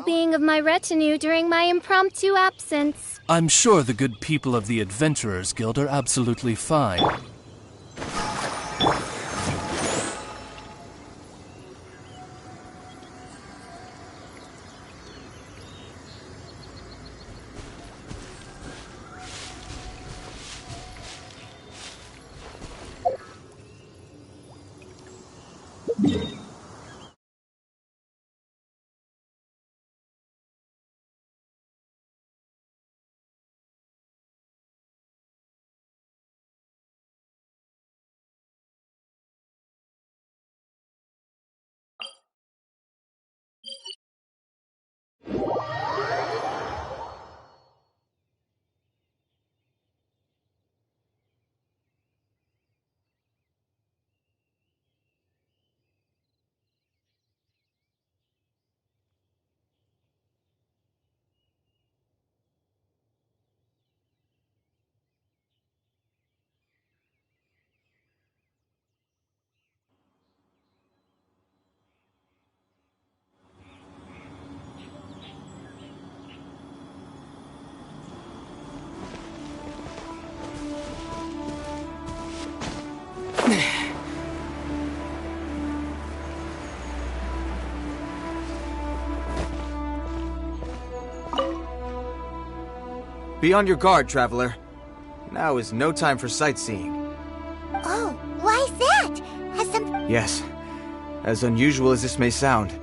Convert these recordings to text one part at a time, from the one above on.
well-being of my retinue during my impromptu absence. I'm sure the good people of the Adventurers Guild are absolutely fine. Be on your guard, traveler. Now is no time for sightseeing. Oh, why is that? Has some... Yes. As unusual as this may sound,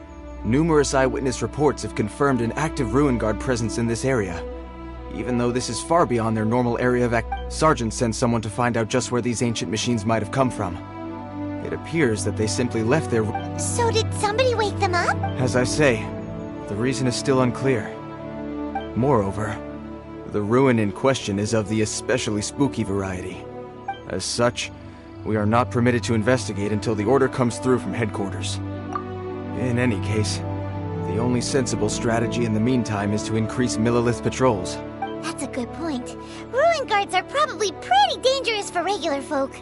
numerous eyewitness reports have confirmed an active Ruin Guard presence in this area. Even though this is far beyond their normal area of Sergeant sent someone to find out just where these ancient machines might have come from. It appears that they simply left their... So did somebody wake them up? As I say, the reason is still unclear. Moreover, the ruin in question is of the especially spooky variety. As such, we are not permitted to investigate until the order comes through from headquarters. In any case, the only sensible strategy in the meantime is to increase Millilith patrols. That's a good point. Ruin guards are probably pretty dangerous for regular folk.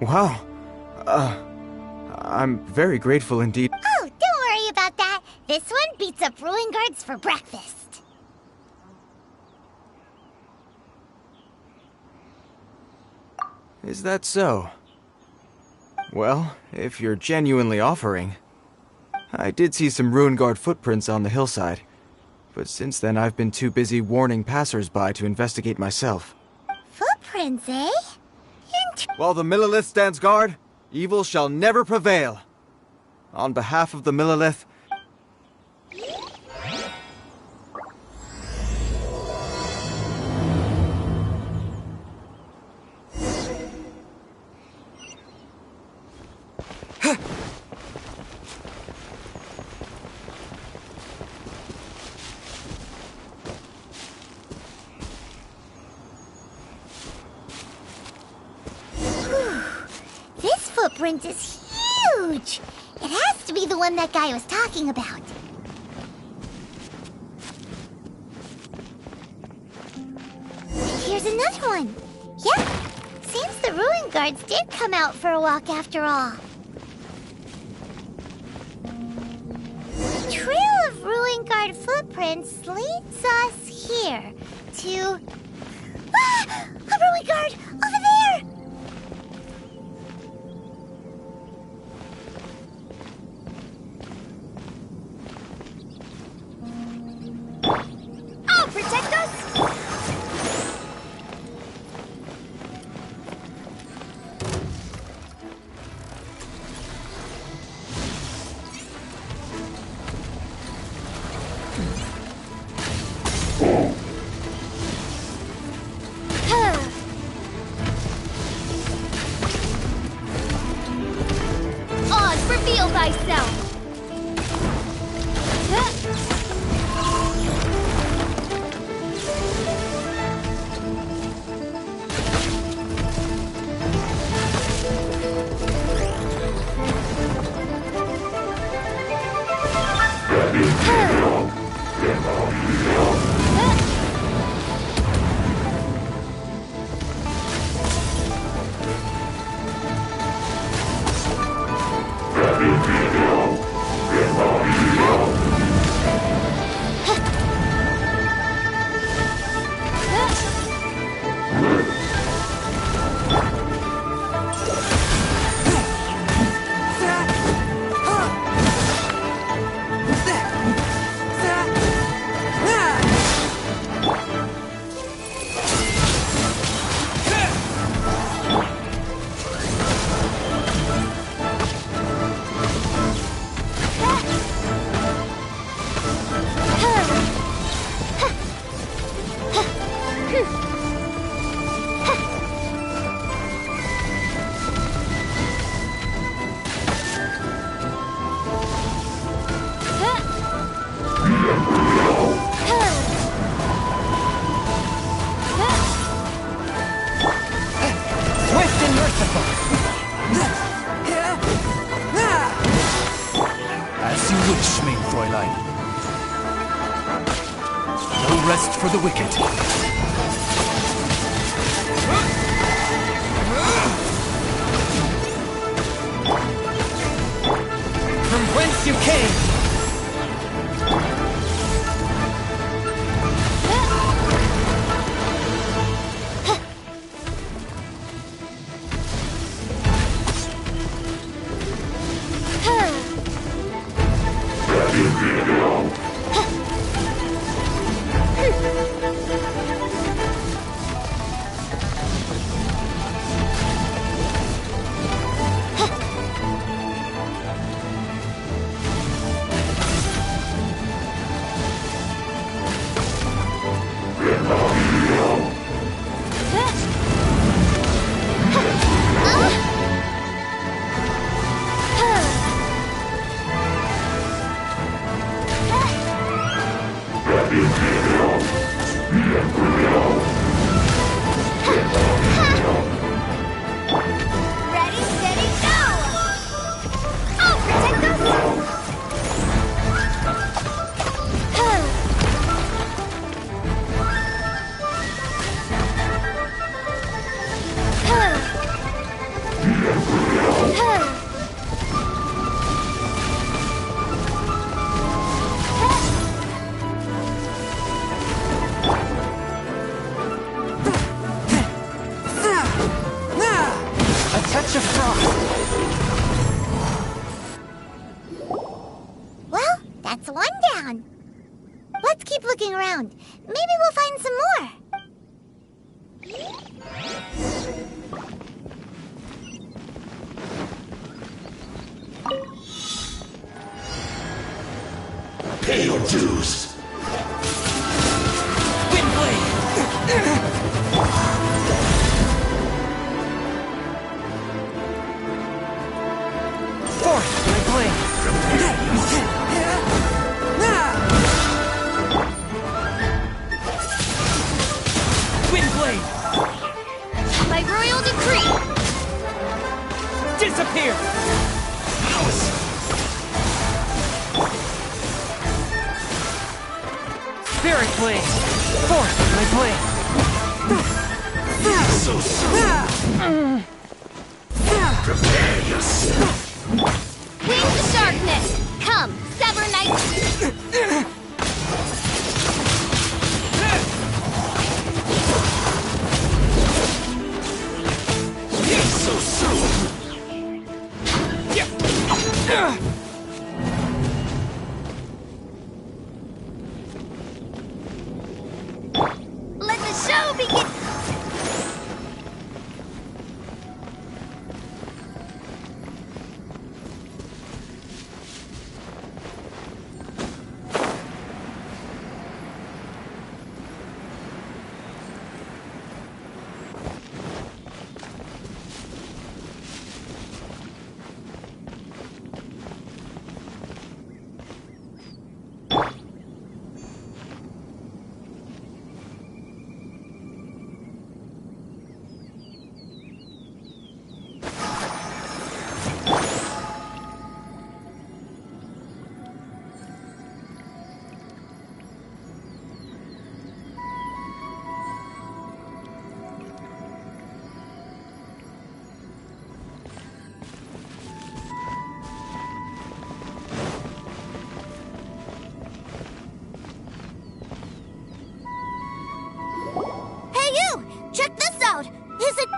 Wow. I'm very grateful indeed. Oh, don't worry about that. This one beats up ruin guards for breakfast. Is that so? Well, if you're genuinely offering... I did see some Ruin Guard footprints on the hillside, but since then I've been too busy warning passers-by to investigate myself. Footprints, eh? While the Millilith stands guard, evil shall never prevail. On behalf of the Millilith... This footprint is huge! It has to be the one that guy was talking about. Here's another one. Yeah, seems the Ruin Guards did come out for a walk after all. The trail of Ruin Guard footprints leads us here to... Ah! A Ruin Guard! Over there! Protect us? Oz, reveal thyself! rest for the wicked. From whence you came! Well, that's one down. Let's keep looking around. Maybe we'll find some more. Pay your dues. By royal decree! Disappear! Spirit Blade! Forth my blade! So soon. Prepare yourself. Wings the darkness! Come, sever night! So soon. Let the show begin!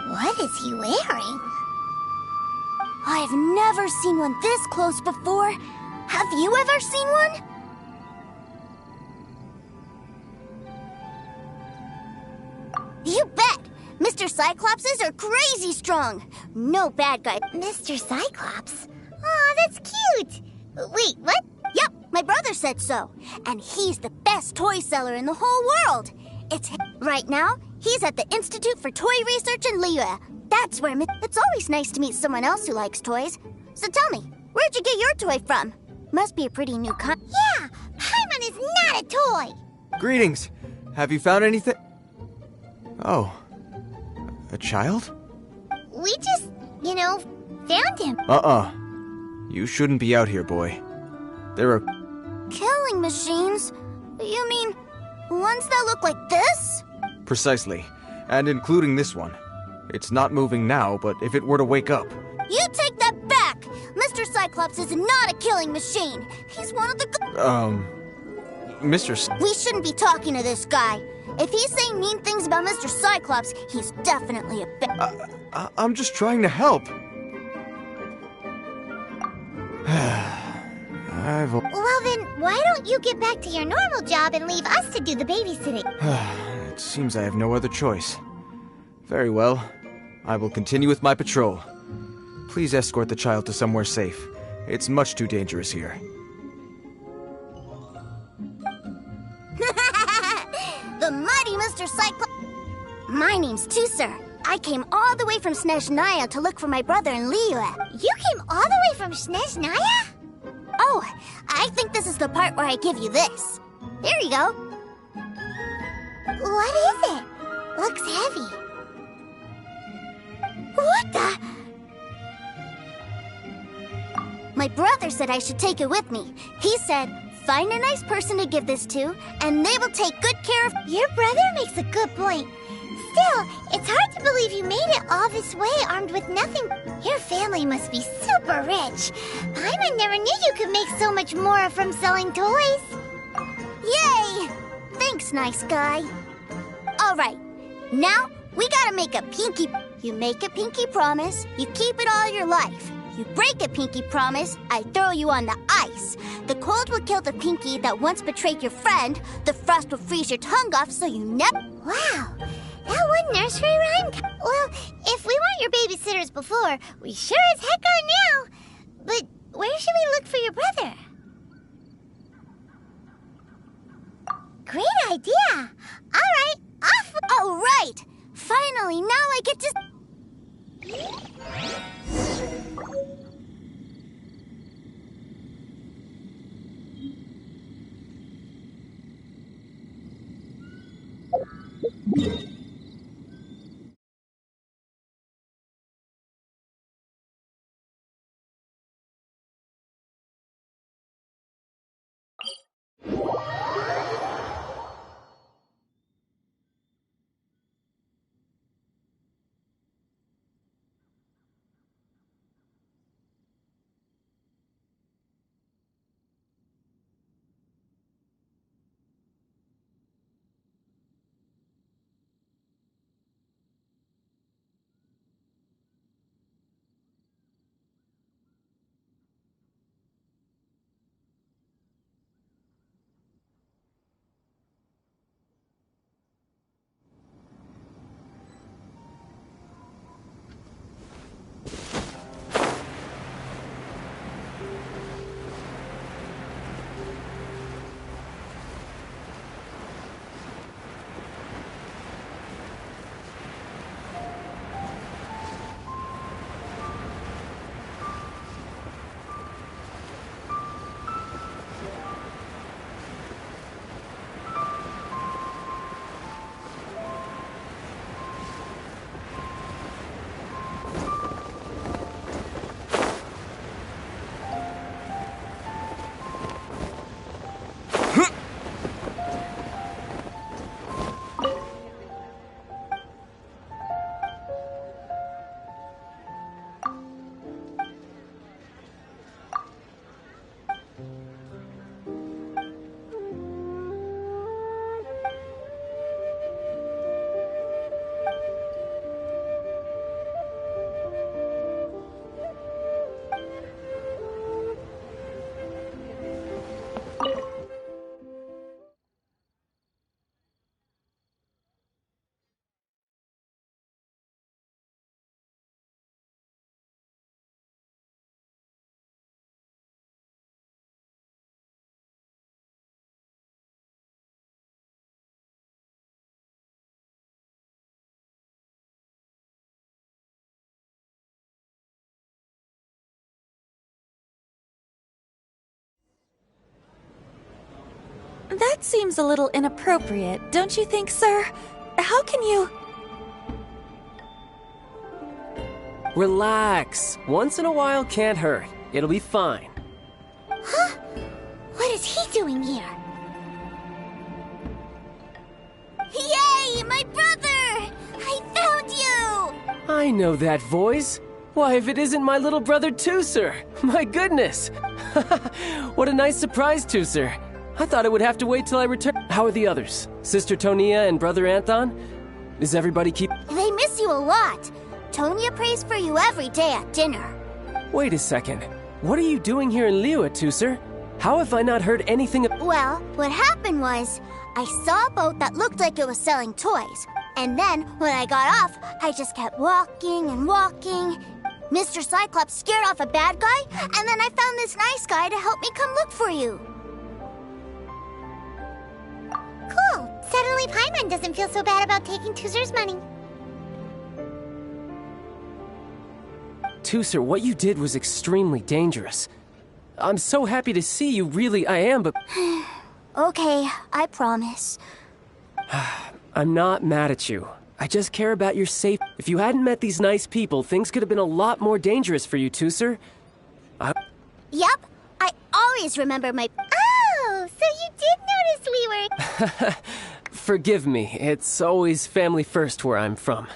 What is he wearing? I've never seen one this close before. Have you ever seen one? You bet! Mr. Cyclopses are crazy strong. No bad guy. Mr. Cyclops? Aw, that's cute! Wait, what? Yep, my brother said so. And he's the best toy seller in the whole world. Right now, he's at the Institute for Toy Research in Liyue. That's where it's always nice to meet someone else who likes toys. So tell me, where'd you get your toy from? Must be a pretty new kind. Yeah, Paimon is not a toy! Greetings! Have you found anything? Oh. A child? We just, found him. You shouldn't be out here, boy. There are... Killing machines? You mean Ones that look like this? Precisely. And including this one. It's not moving now, but if it were to wake up... You take that back! Mr. Cyclops is not a killing machine. He's one of the... Mr. We shouldn't be talking to this guy. If he's saying mean things about Mr. Cyclops, he's definitely a I'm just trying to help. Well then, why don't you get back to your normal job and leave us to do the babysitting? It seems I have no other choice. Very well. I will continue with my patrol. Please escort the child to somewhere safe. It's much too dangerous here. The mighty Mr. Cyclops. My name's Sir. I came all the way from Snezhnaya to look for my brother in Liyue. You came all the way from Snezhnaya? Oh, I think this is the part where I give you this. Here you go. What is it? Looks heavy. What the? My brother said I should take it with me. He said, find a nice person to give this to, and they will take good care of... Your brother makes a good point. Still, it's hard to believe you made it all this way armed with nothing. Your family must be super rich. Paimon never knew you could make so much more from selling toys. Yay! Thanks, nice guy. All right, now we gotta make a pinky... You make a pinky promise, you keep it all your life. You break a pinky promise, I throw you on the ice. The cold will kill the pinky that once betrayed your friend. The frost will freeze your tongue off so you never... Wow, that one nursery rhyme... Well, if we weren't your babysitters before, we sure as heck are now. But where should we look for your brother? Great idea. All right, off... All right! Finally, now I get to... That seems a little inappropriate, don't you think, sir? How can you... Relax. Once in a while can't hurt. It'll be fine. Huh? What is he doing here? I know that voice. Why, if it isn't my little brother Tooser! My goodness! What a nice surprise, Tooser. I thought it would have to wait till I return. How are the others? Sister Tonia and Brother Anthon? Is everybody keep... They miss you a lot. Tonya prays for you every day at dinner. Wait a second. What are you doing here in Liyue, Tooser? How have I not heard anything of... Well, what happened was, I saw a boat that looked like it was selling toys. And then, when I got off, I just kept walking and walking. Mr. Cyclops scared off a bad guy, and then I found this nice guy to help me come look for you. Cool. Suddenly Paimon doesn't feel so bad about taking Tooser's money. Tooser, what you did was extremely dangerous. I'm so happy to see you, really, I am, but... Okay, I promise. I'm not mad at you. I just care about your safety. If you hadn't met these nice people, things could have been a lot more dangerous for you, Tooser. Yep, I always remember my... Oh, so you did notice we were... Forgive me, it's always family first where I'm from.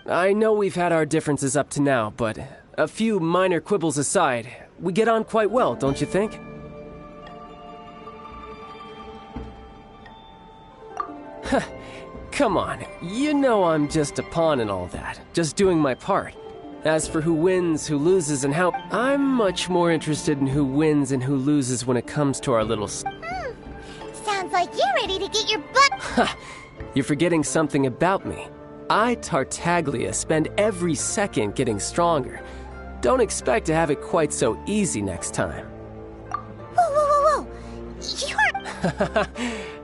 I know we've had our differences up to now, but a few minor quibbles aside, we get on quite well, don't you think? Come on, you know I'm just a pawn and all that, just doing my part. As for who wins, who loses, and how... I'm much more interested in who wins and who loses when it comes to our little... Sounds like you're ready to get your butt... You're forgetting something about me. I, Tartaglia, spend every second getting stronger. Don't expect to have it quite so easy next time. Whoa. You're...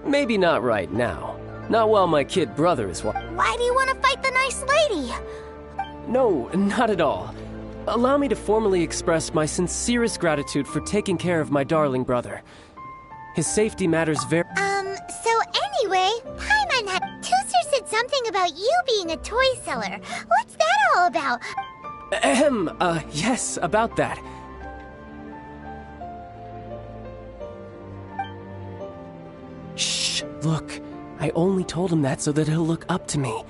Maybe not right now. Not while my kid brother is... Why do you want to fight the nice lady? No, not at all. Allow me to formally express my sincerest gratitude for taking care of my darling brother. His safety matters very... So anyway, Paimon had... Tooser said something about you being a toy seller. What's that all about? Yes, about that. Shh, look. I only told him that so that he'll look up to me.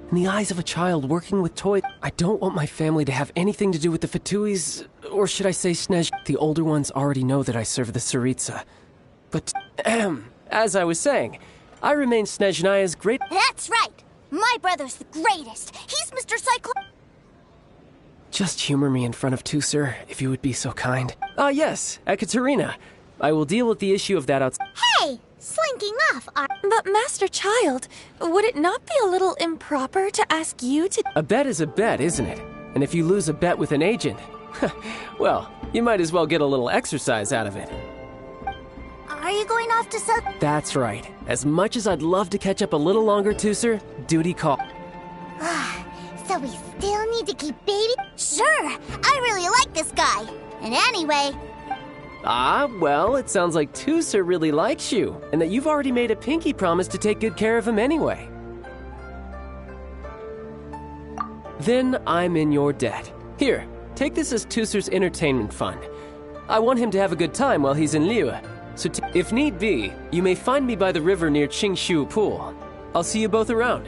In the eyes of a child working with toys, I don't want my family to have anything to do with the Fatuis, or should I say Snej. The older ones already know that I serve the Tsaritsa. But, as I was saying, I remain Snezhnaya's great... That's right! My brother's the greatest! He's Mr. Cyclops! Just humor me in front of Tooser, if you would be so kind. Ah, yes, Ekaterina. I will deal with the issue of that outside. Hey! Slinking off, But Master Child, would it not be a little improper to ask you to... A bet is a bet, isn't it? And if you lose a bet with an agent, well, you might as well get a little exercise out of it. Are you going off to sell... That's right. As much as I'd love to catch up a little longer, Tooser, duty call. So we still need to keep baby... Sure, I really like this guy. And anyway... Ah, well, it sounds like Tooser really likes you, and that you've already made a pinky promise to take good care of him anyway. Then I'm in your debt. Here, take this as Tooser's entertainment fund. I want him to have a good time while he's in Liyue, so if need be, you may find me by the river near Qingshu Pool. I'll see you both around.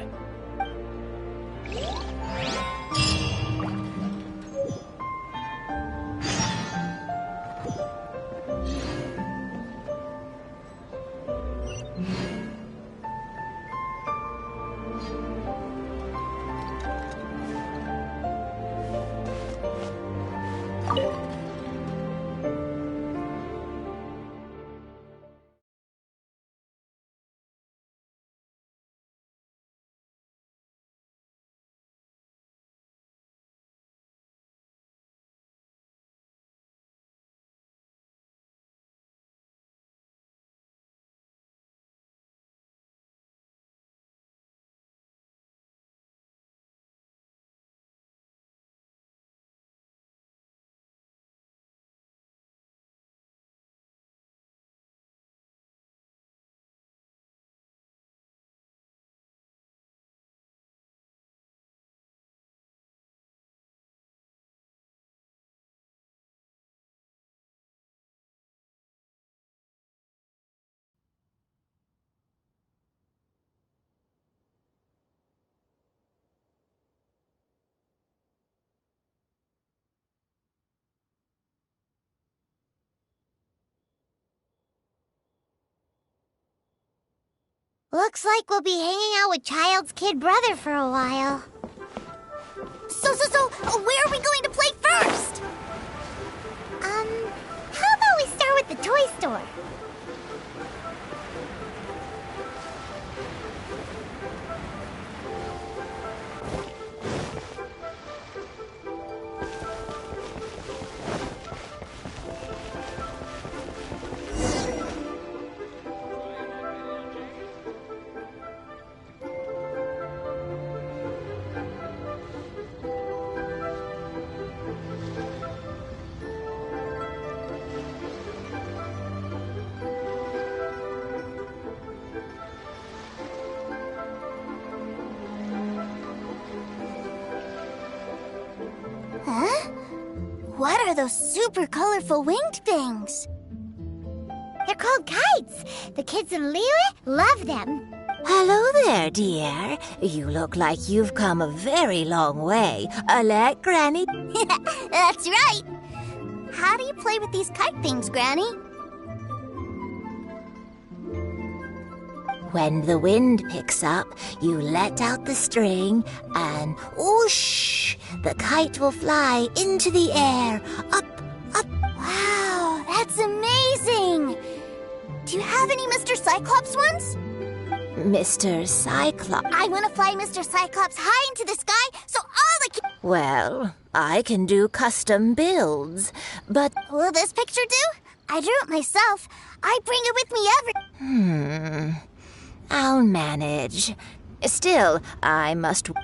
Looks like we'll be hanging out with Child's kid brother for a while. So, where are we going to play first? How about we start with the toy store? Huh? What are those super colorful winged things? They're called kites. The kids in Liyue love them. Hello there, dear. You look like you've come a very long way. Alec, Granny? That's right. How do you play with these kite things, Granny? When the wind picks up, you let out the string and whoosh! The kite will fly into the air, up, up. Wow, that's amazing! Do you have any Mr. Cyclops ones? Mr. Cyclops. I want to fly Mr. Cyclops high into the sky so all the kids... Well, I can do custom builds, but... Will this picture do? I drew it myself. I bring it with me every... I'll manage. Still, I must... We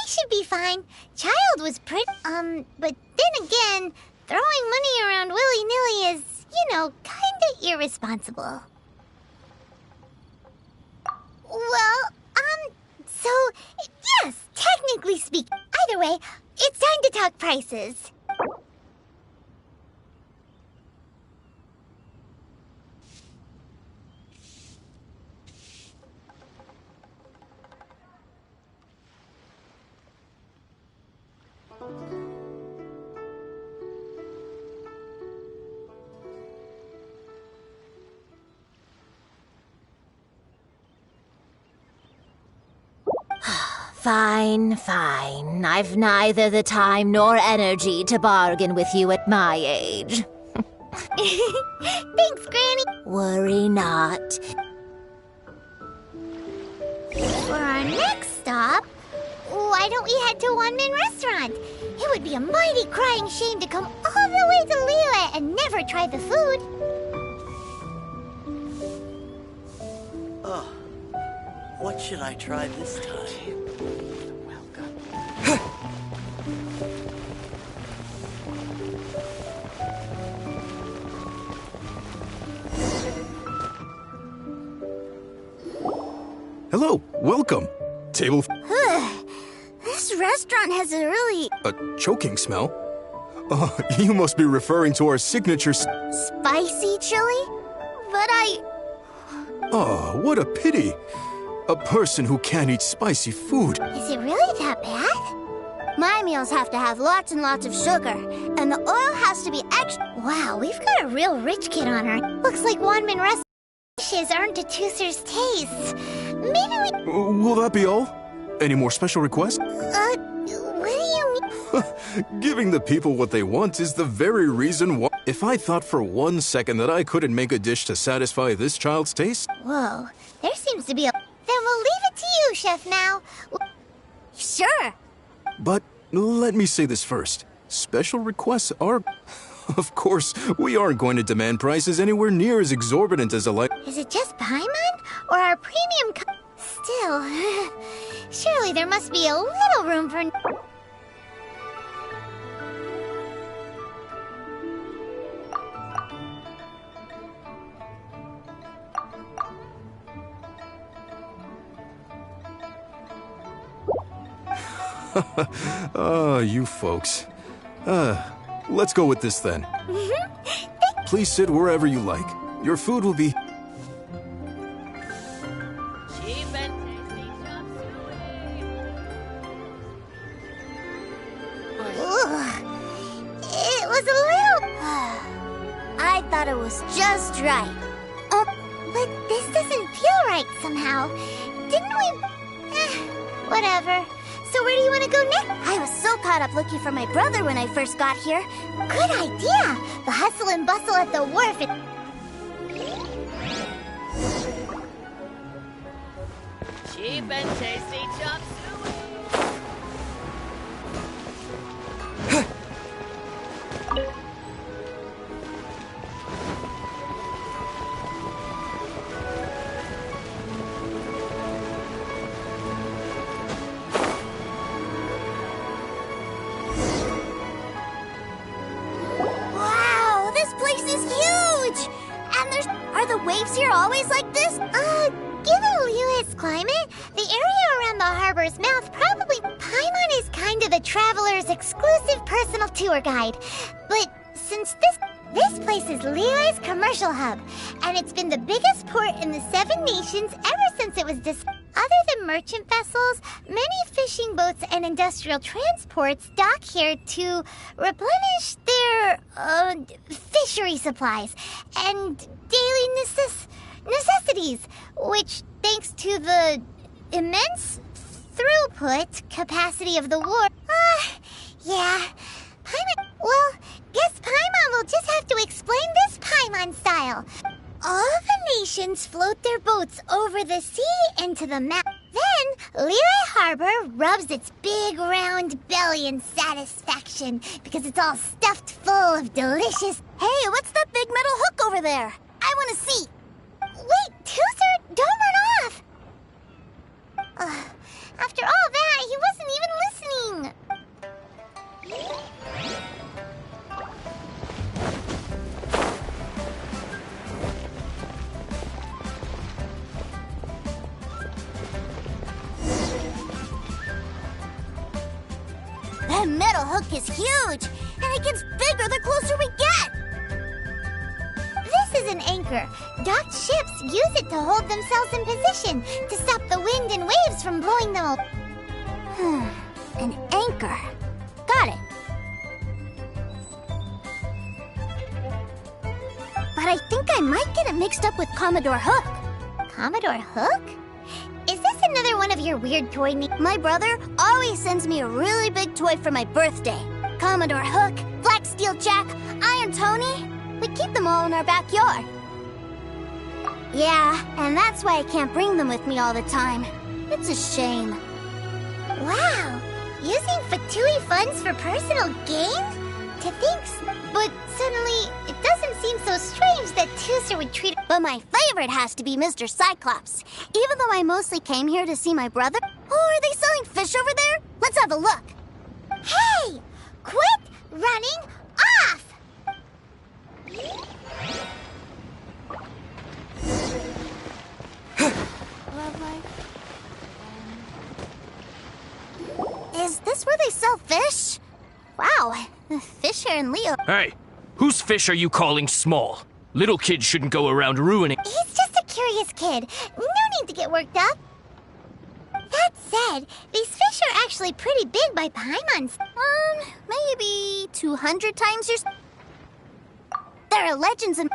should be fine. Child was pretty... But then again, throwing money around willy-nilly is, kinda irresponsible. Well, so, yes, technically speaking. Either way, it's time to talk prices. Fine. I've neither the time nor energy to bargain with you at my age. Thanks, Granny. Worry not. For our next stop, why don't we head to Wanmin Restaurant? It would be a mighty crying shame to come all the way to Liyue and never try the food. Oh, what should I try this time? Hello, welcome. Table. This restaurant has a really... A choking smell? Oh, you must be referring to our signature spicy chili? But Oh, what a pity. A person who can't eat spicy food. Is it really that bad? My meals have to have lots and lots of sugar, and the oil has to be extra... Wow, we've got a real rich kid on our... Looks like Wanmin Restaurant dishes aren't to Tooser's taste. Maybe we... Will that be all? Any more special requests? What do you mean? Giving the people what they want is the very reason why... If I thought for 1 second that I couldn't make a dish to satisfy this child's taste... Whoa, there seems to be a... Then we'll leave it to you, Chef, now. Sure. But let me say this first. Special requests are... Of course, we aren't going to demand prices anywhere near as exorbitant as a light... Is it just Paimon? Or our premium... Still, surely there must be a little room for... You folks. Let's go with this then. Please sit wherever you like. Your food will be... It was a little... I thought it was just right. But this doesn't feel right somehow. Didn't we... whatever. So where do you want to go next? I was so caught up looking for my brother when I first got here. Good idea! The hustle and bustle at the wharf is... Cheap and tasty chop suey! Wow, this place is huge! And are the waves here always like this? Given Liyue's climate, the area around the harbor's mouth probably... Paimon is kind of the traveler's exclusive personal tour guide. But since this place is Liyue's commercial hub, and it's been the biggest port in the 7 nations ever since it was Other than merchant vessels, many fishing boats and industrial transports dock here to replenish their, fishery supplies and daily necessities, which, thanks to the immense throughput capacity of the war... yeah. Well, guess Paimon will just have to explain this Paimon style. All the nations float their boats over the sea into the map. Then, Liyue Harbor rubs its big round belly in satisfaction because it's all stuffed full of delicious... Hey, what's that big metal hook over there? I want to see. Wait, Tooser, don't run off! After all that, he wasn't even listening. That metal hook is huge, and it gets bigger the closer we get. This is an anchor. Docked ships use it to hold themselves in position to stop the wind and waves from blowing them up. An anchor. Got it. But I think I might get it mixed up with Commodore Hook. Commodore Hook? Is this another one of your weird toy names? My brother always sends me a really big toy for my birthday. Commodore Hook, Black Steel Jack, Iron Tony. We keep them all in our backyard. Yeah, and that's why I can't bring them with me all the time. It's a shame. Wow! Using Fatui funds for personal gain? To think, but suddenly it doesn't seem so strange that Tooser would treat... But my favorite has to be Mr. Cyclops. Even though I mostly came here to see my brother. Oh, are they selling fish over there? Let's have a look. Hey! Quit running off! Is this where they sell fish? Wow, the fish here in Leo. Hey, whose fish are you calling small? Little kids shouldn't go around ruining... He's just a curious kid. No need to get worked up. That said, these fish are actually pretty big by Paimon's. Maybe 200 times your... There are legends and...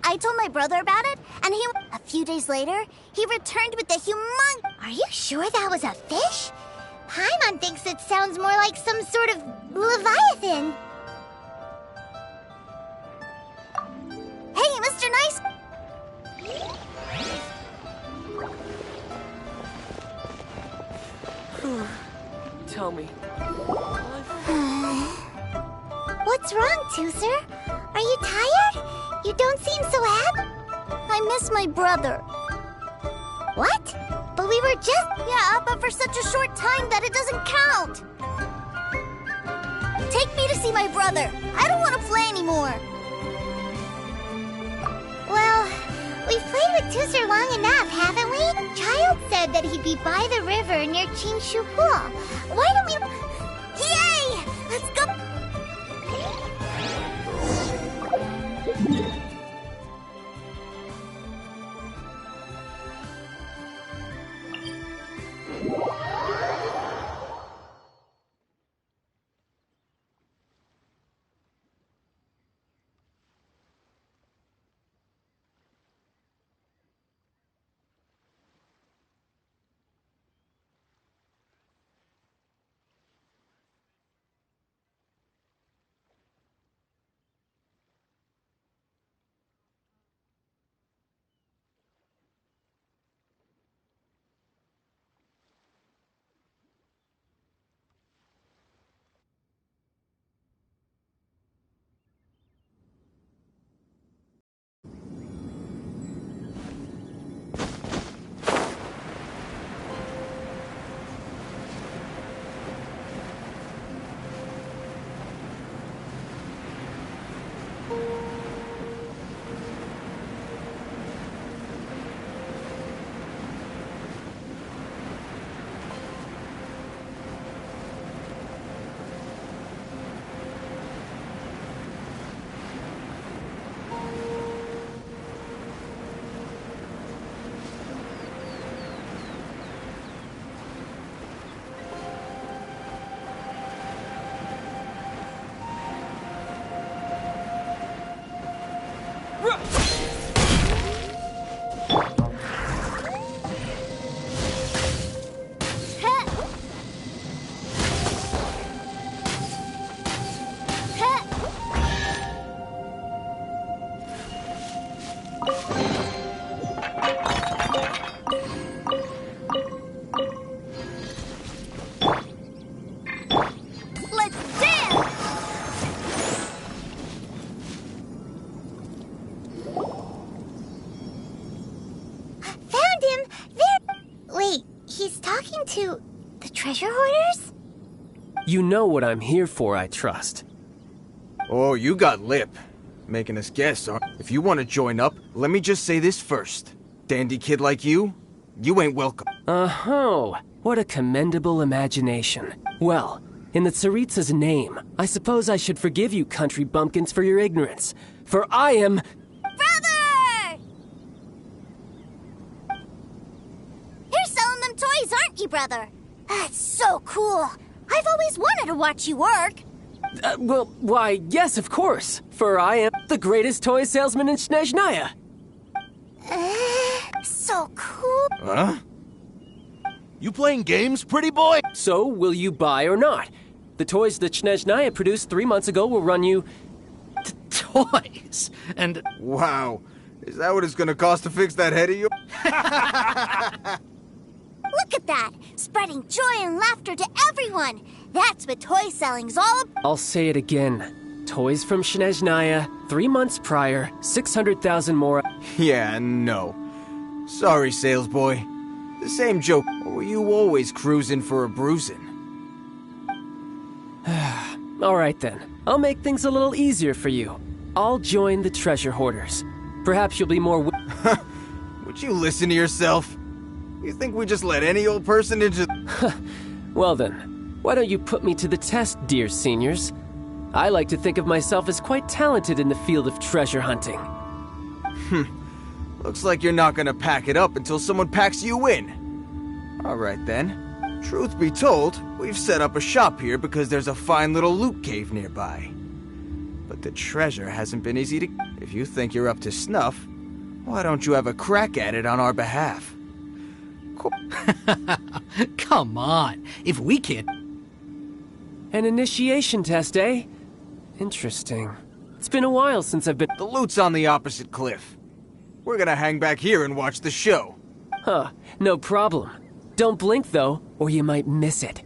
I told my brother about it, and he... A few days later, he returned with the humongous... Are you sure that was a fish? Paimon thinks it sounds more like some sort of leviathan. Hey, Mr. Nice... Tell me. What's wrong, Tooser? Are you tired? You don't seem so happy. I miss my brother. What? But we were just... Yeah, but for such a short time that it doesn't count. Take me to see my brother. I don't want to play anymore. Well, we've played with Tooser long enough, haven't we? Child said that he'd be by the river near Chingshu Pool. Why don't we... Yay! Let's go... talking to the treasure hoarders? You know what I'm here for, I trust. Oh, you got lip. Making us guess, if you want to join up, let me just say this first. Dandy kid like you ain't welcome. Oh, what a commendable imagination. Well, in the Tsaritsa's name, I suppose I should forgive you country bumpkins for your ignorance. For I am... Brother! You're selling them toys, aren't you, brother? That's so cool. I've always wanted to watch you work. Well, why, yes, of course. For I am the greatest toy salesman in Snezhnaya. So cool. Huh? You playing games, pretty boy? So, will you buy or not? The toys that Snezhnaya produced 3 months ago will run you... Toys? And... Wow. Is that what it's gonna cost to fix that head of yours? Look at that! Spreading joy and laughter to everyone! That's what toy selling's all about. I'll say it again. Toys from Snezhnaya, 3 months prior, 600,000 more... Yeah, no. Sorry, sales boy. The same joke. Or were you always cruising for a bruising? Alright then. I'll make things a little easier for you. I'll join the treasure hoarders. Perhaps you'll be more... Would you listen to yourself? You think we just let any old person into... Well then, why don't you put me to the test, dear seniors? I like to think of myself as quite talented in the field of treasure hunting. Looks like you're not gonna pack it up until someone packs you in. Alright then. Truth be told, we've set up a shop here because there's a fine little loot cave nearby. But the treasure hasn't been easy to... If you think you're up to snuff, why don't you have a crack at it on our behalf? Come on, if we can't... An initiation test, eh? Interesting. It's been a while since I've been... The loot's on the opposite cliff. We're gonna hang back here and watch the show. Huh, no problem. Don't blink, though, or you might miss it.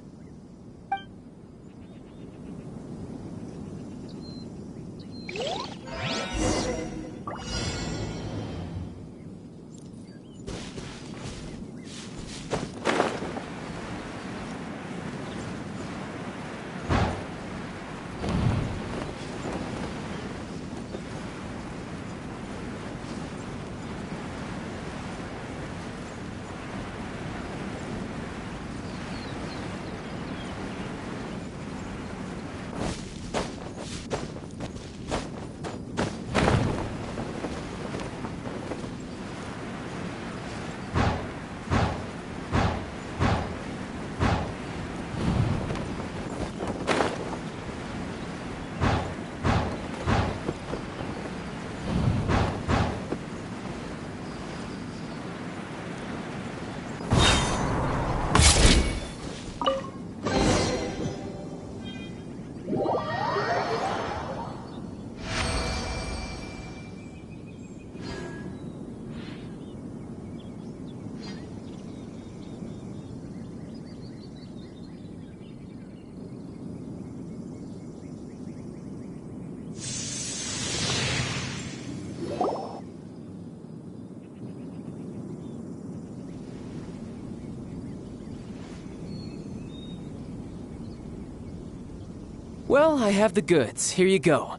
Well, I have the goods. Here you go.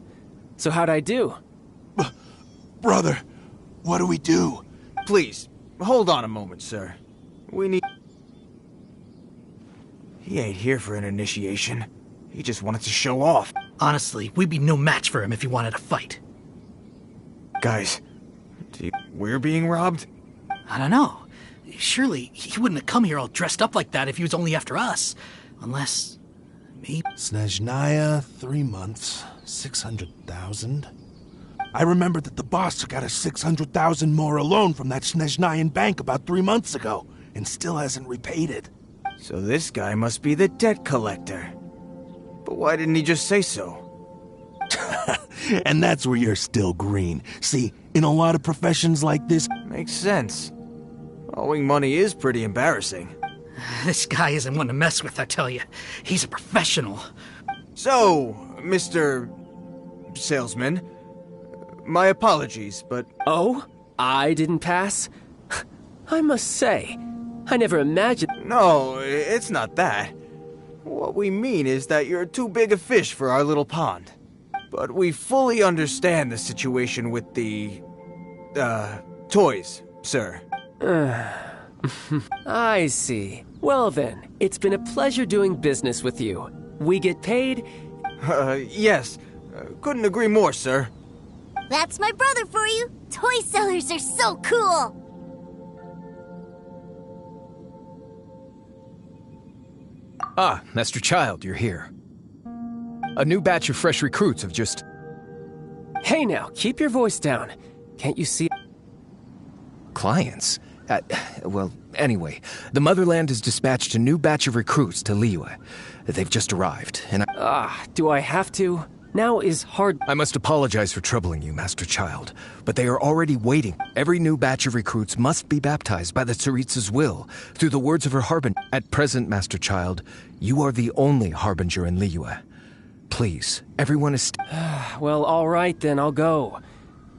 So how'd I do? Brother, what do we do? Please, hold on a moment, sir. We need... He ain't here for an initiation. He just wanted to show off. Honestly, we'd be no match for him if he wanted to fight. Guys, we're being robbed? I don't know. Surely, he wouldn't have come here all dressed up like that if he was only after us. Unless... maybe... Snezhnaya, 3 months, 600,000. I remember that the boss took out a 600,000 more loan from that Snezhnayan bank about 3 months ago, and still hasn't repaid it. So this guy must be the debt collector. But why didn't he just say so? And that's where you're still green. See, in a lot of professions like this... Makes sense. Owing money is pretty embarrassing. This guy isn't one to mess with, I tell you. He's a professional. So, Mr. Salesman, my apologies, but... Oh? I didn't pass? I must say, I never imagined... No, it's not that. What we mean is that you're too big a fish for our little pond. But we fully understand the situation with the... toys, sir. I see. Well then, it's been a pleasure doing business with you. We get paid... Yes. Couldn't agree more, sir. That's my brother for you. Toy sellers are so cool. Ah, Master Child, you're here. A new batch of fresh recruits have just... Hey now, keep your voice down. Can't you see... Clients? Well, anyway, the Motherland has dispatched a new batch of recruits to Liyue. They've just arrived, and do I have to? Now is hard... I must apologize for troubling you, Master Child, but they are already waiting. Every new batch of recruits must be baptized by the Tsaritsa's will, through the words of her harbinger. At present, Master Child, you are the only harbinger in Liyue. Please, everyone is... Well, all right then, I'll go.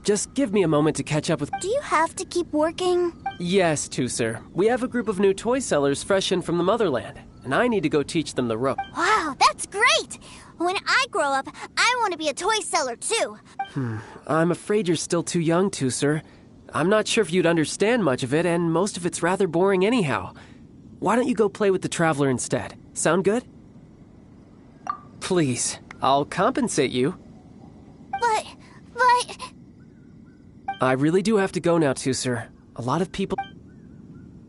Just give me a moment to catch up with... Do you have to keep working? Yes, sir. We have a group of new toy sellers fresh in from the Motherland, and I need to go teach them the rope. Wow, that's great! When I grow up, I want to be a toy seller too. I'm afraid you're still too young, sir. I'm not sure if you'd understand much of it, and most of it's rather boring anyhow. Why don't you go play with the Traveler instead? Sound good? Please, I'll compensate you. But... I really do have to go now, sir. A lot of people...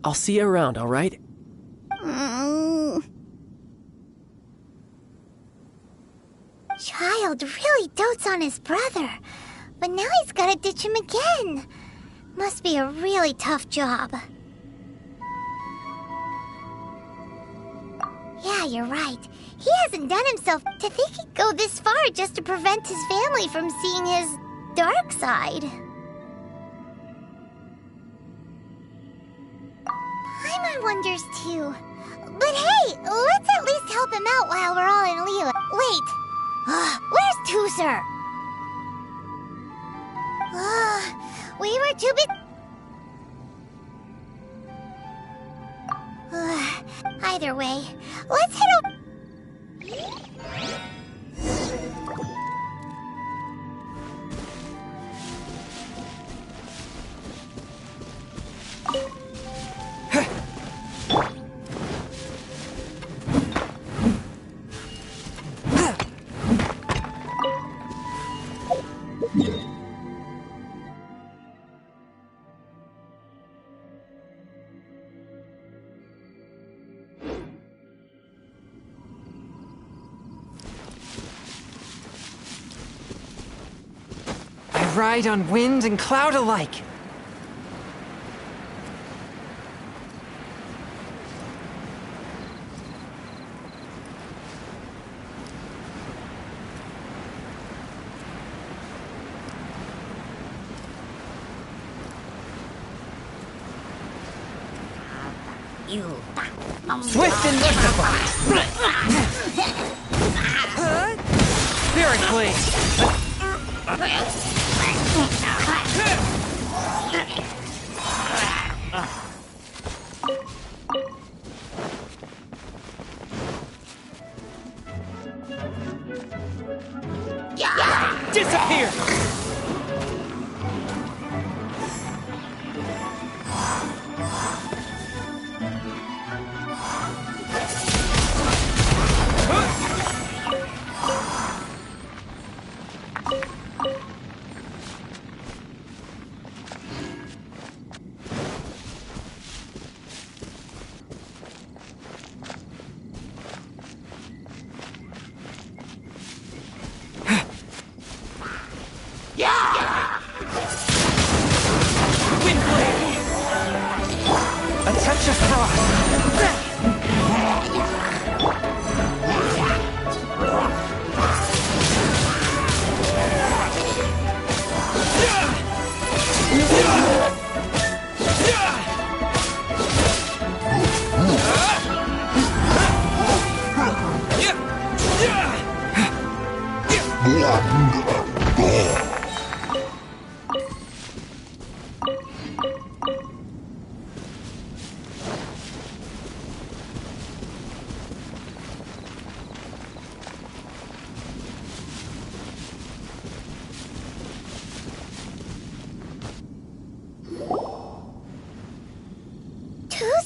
I'll see you around, all right? Child really dotes on his brother, but now he's gotta ditch him again. Must be a really tough job. Yeah, you're right. He hasn't done himself to think he'd go this far just to prevent his family from seeing his dark side. Paimon wonders too. But hey, let's at least help him out while we're all in Liyue. Wait, where's Tuser? We were too busy. Either way, let's head over. Ride on wind and cloud alike. Swift and merciful. Spirit blade. Disappear!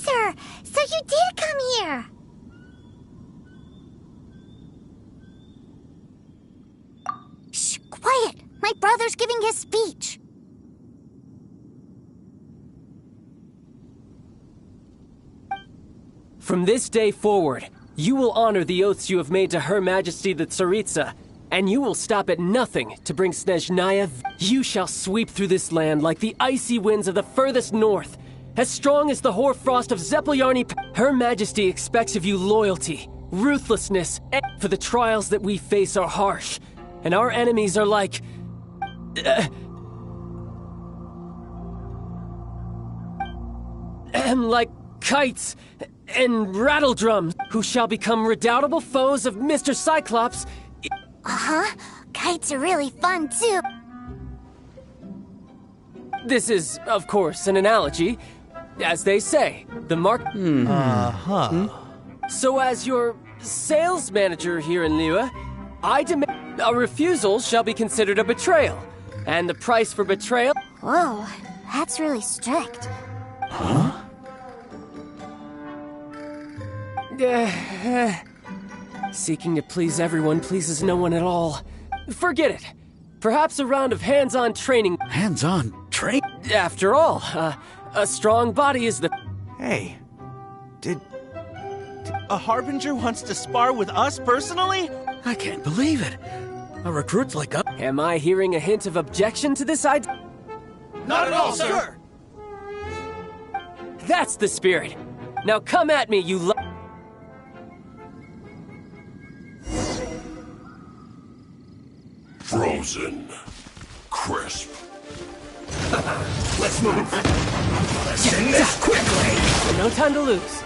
sir. So you did come here. Shh, quiet. My brother's giving his speech. From this day forward, you will honor the oaths you have made to Her Majesty the Tsaritsa, and you will stop at nothing to bring Snezhnaya. You shall sweep through this land like the icy winds of the furthest north, as strong as the hoarfrost of Zepelyarny. Her Majesty expects of you loyalty, ruthlessness, for the trials that we face are harsh, and our enemies are like... like kites and rattledrums, who shall become redoubtable foes of Mr. Cyclops. Uh-huh. Kites are really fun, too. This is, of course, an analogy. As they say, the mark... So as your sales manager here in Liyue, I demand a refusal shall be considered a betrayal. And the price for betrayal... Whoa, that's really strict. Huh? Seeking to please everyone pleases no one at all. Forget it. Perhaps a round of hands-on training... Hands-on training? After all, a strong body is the... Hey, did... A Harbinger wants to spar with us personally? I can't believe it. A recruit's like us. Am I hearing a hint of objection to this idea? Not at all, sir! That's the spirit. Now come at me, you Frozen. Crisp. Let's move. Let's end this quickly. No time to lose.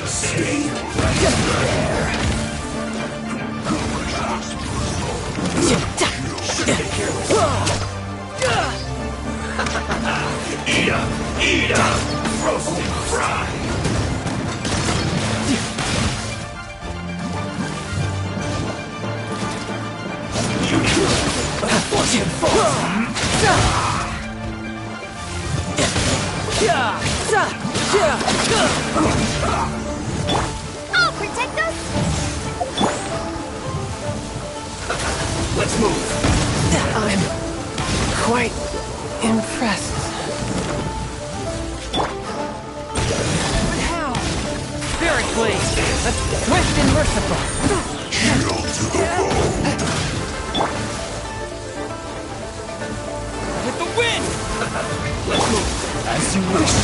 Stay right there. Eat up. Roasted fry. I'll protect us! Let's move. I'm quite impressed. But how? Spirit Blade! Swift and merciful! Chill to the bone! With the wind! Let's move. As you wish.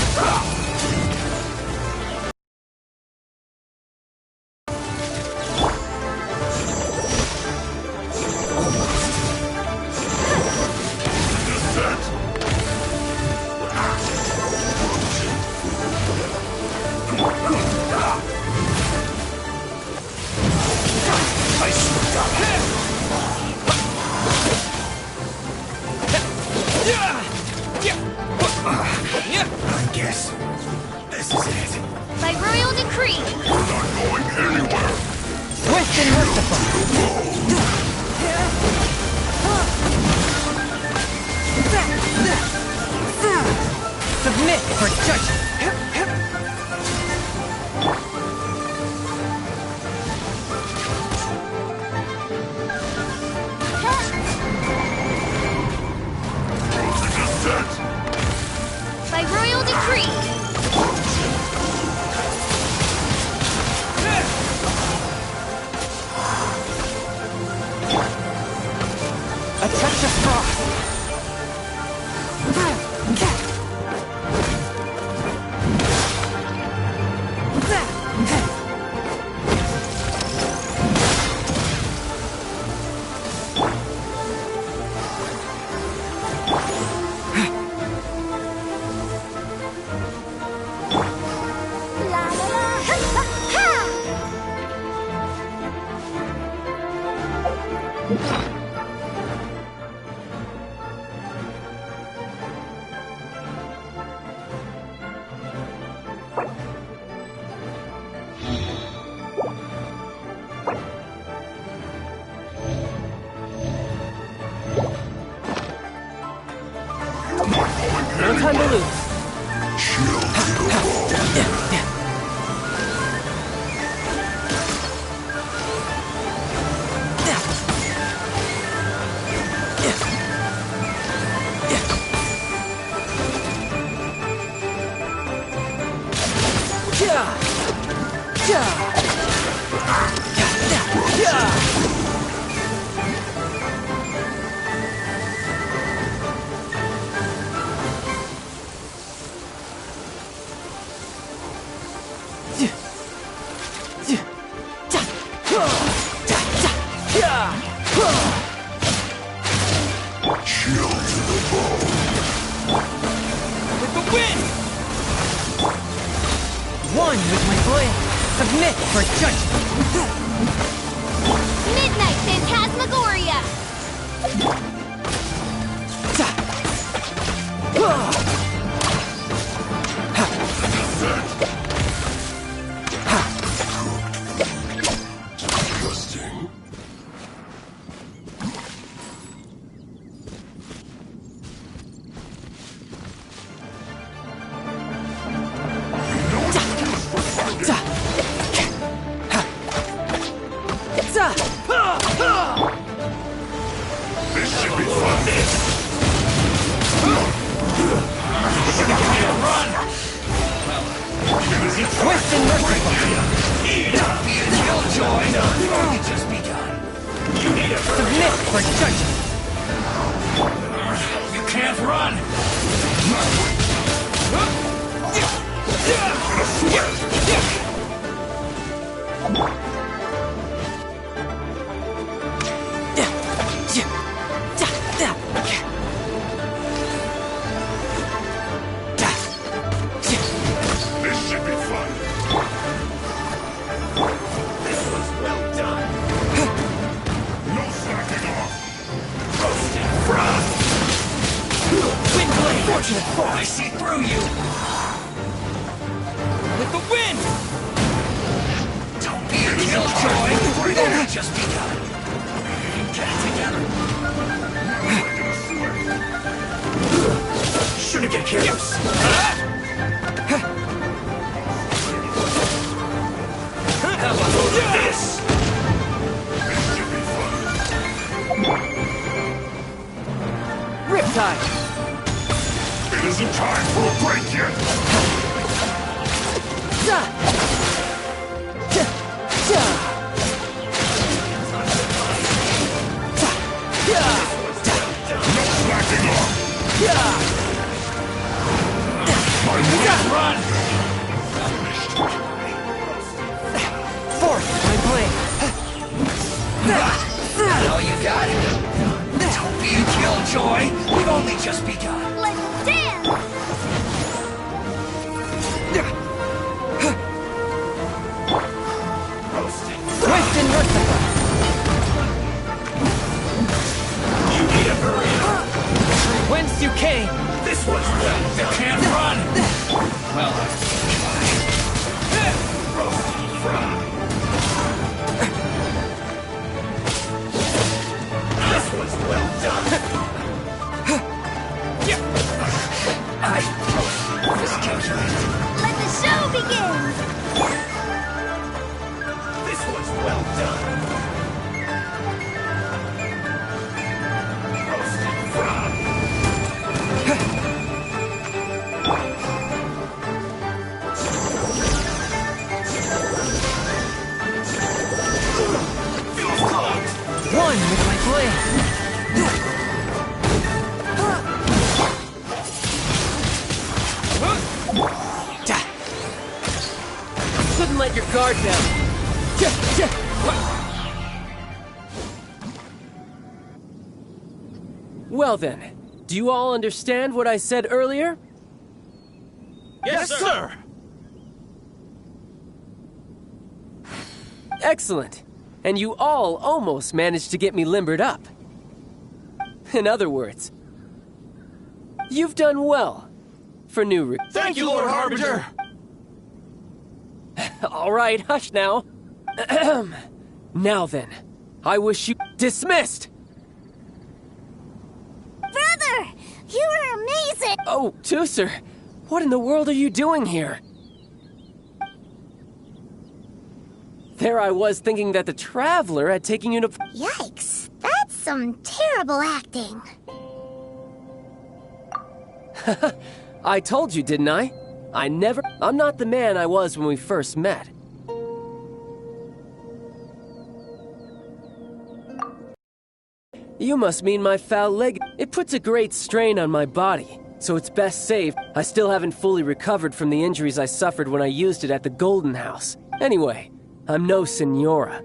I guess this is it. By royal decree. We're not going anywhere. Swift and merciful! Submit for judgment! By royal decree. A touch of frost! No time to lose. Chill to the bone. Chill to the bone. With the wind! One with my blade. Submit for judgment. Midnight Phantasmagoria! Disgusting. This should be fun. Run! Twist and merciful. Killjoy! Just begun. You need a Submit for judgment. You can't run! This should be fun. This was well done. No slacking off. Roasted frost. Wind blade. Fortunate fall. I see through you. With the wind! Don't be a killjoy. We've only just begun. Get it together. Shouldn't get careless. How about this? This should be fun. Riptide! It isn't time for a break yet. No slacking off. My will run. Force my blade. That all you got? Don't be a killjoy. We've only just begun. Let's dance! Roasting. Twist and merciful. You need a burrito. Whence you came. This was well. You can't run. Well, roasted fry. This was well done. This calculated. Let the show begin! This was well done. Roasted fry. Feels clogged. One with my blade. Couldn't let your guard down. Well then, do you all understand what I said earlier? Yes, sir! Excellent. And you all almost managed to get me limbered up. In other words, you've done well for new recruits. Thank you, Lord Harbinger! All right, hush now. Now then, I wish you dismissed. Brother! You were amazing! Oh, Tooser! What in the world are you doing here? There I was thinking that the Traveler had taken you to... Yikes, that's some terrible acting. I told you, didn't I? I'm not the man I was when we first met. You must mean my foul leg. It puts a great strain on my body, so it's best saved. I still haven't fully recovered from the injuries I suffered when I used it at the Golden House. Anyway, I'm no Senora.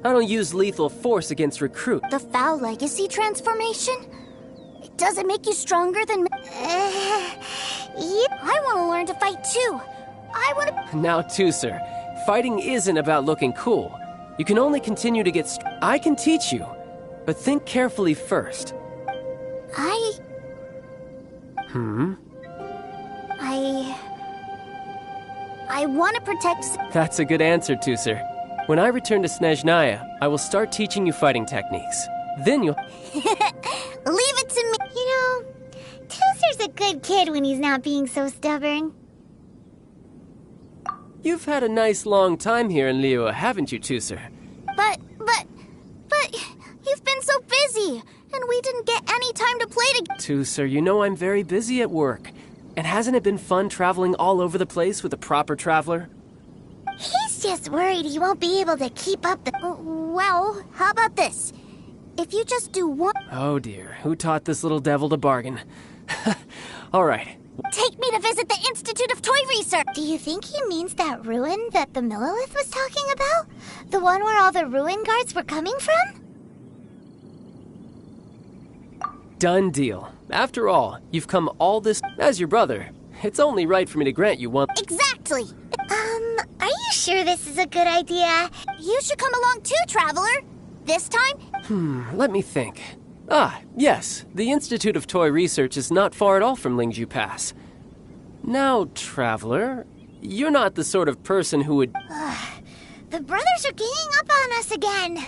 I don't use lethal force against recruits. The foul legacy transformation? Does it make you stronger than me? I want to learn to fight too. I want to... Now, Tooser, fighting isn't about looking cool. You can only continue to get I can teach you, but think carefully first. I want to protect... That's a good answer, Tooser. When I return to Snezhnaya, I will start teaching you fighting techniques. Then you'll... Leave it to me. You know, Tooser's a good kid when he's not being so stubborn. You've had a nice long time here in Liyue, haven't you, Tooser? But, you've been so busy, and we didn't get any time to play together. Tooser, you know I'm very busy at work. And hasn't it been fun traveling all over the place with a proper traveler? He's just worried he won't be able to keep up the... Well, how about this? If you just do one... Oh dear, who taught this little devil to bargain? All right. Take me to visit the Institute of Toy Research! Do you think he means that ruin that the Millelith was talking about? The one where all the ruin guards were coming from? Done deal. After all, you've come all this... As your brother, it's only right for me to grant you one... Exactly! Are you sure this is a good idea? You should come along too, Traveler! This time? Let me think. Ah, yes, the Institute of Toy Research is not far at all from Lingju Pass. Now, Traveler, you're not the sort of person who would... The brothers are ganging up on us again.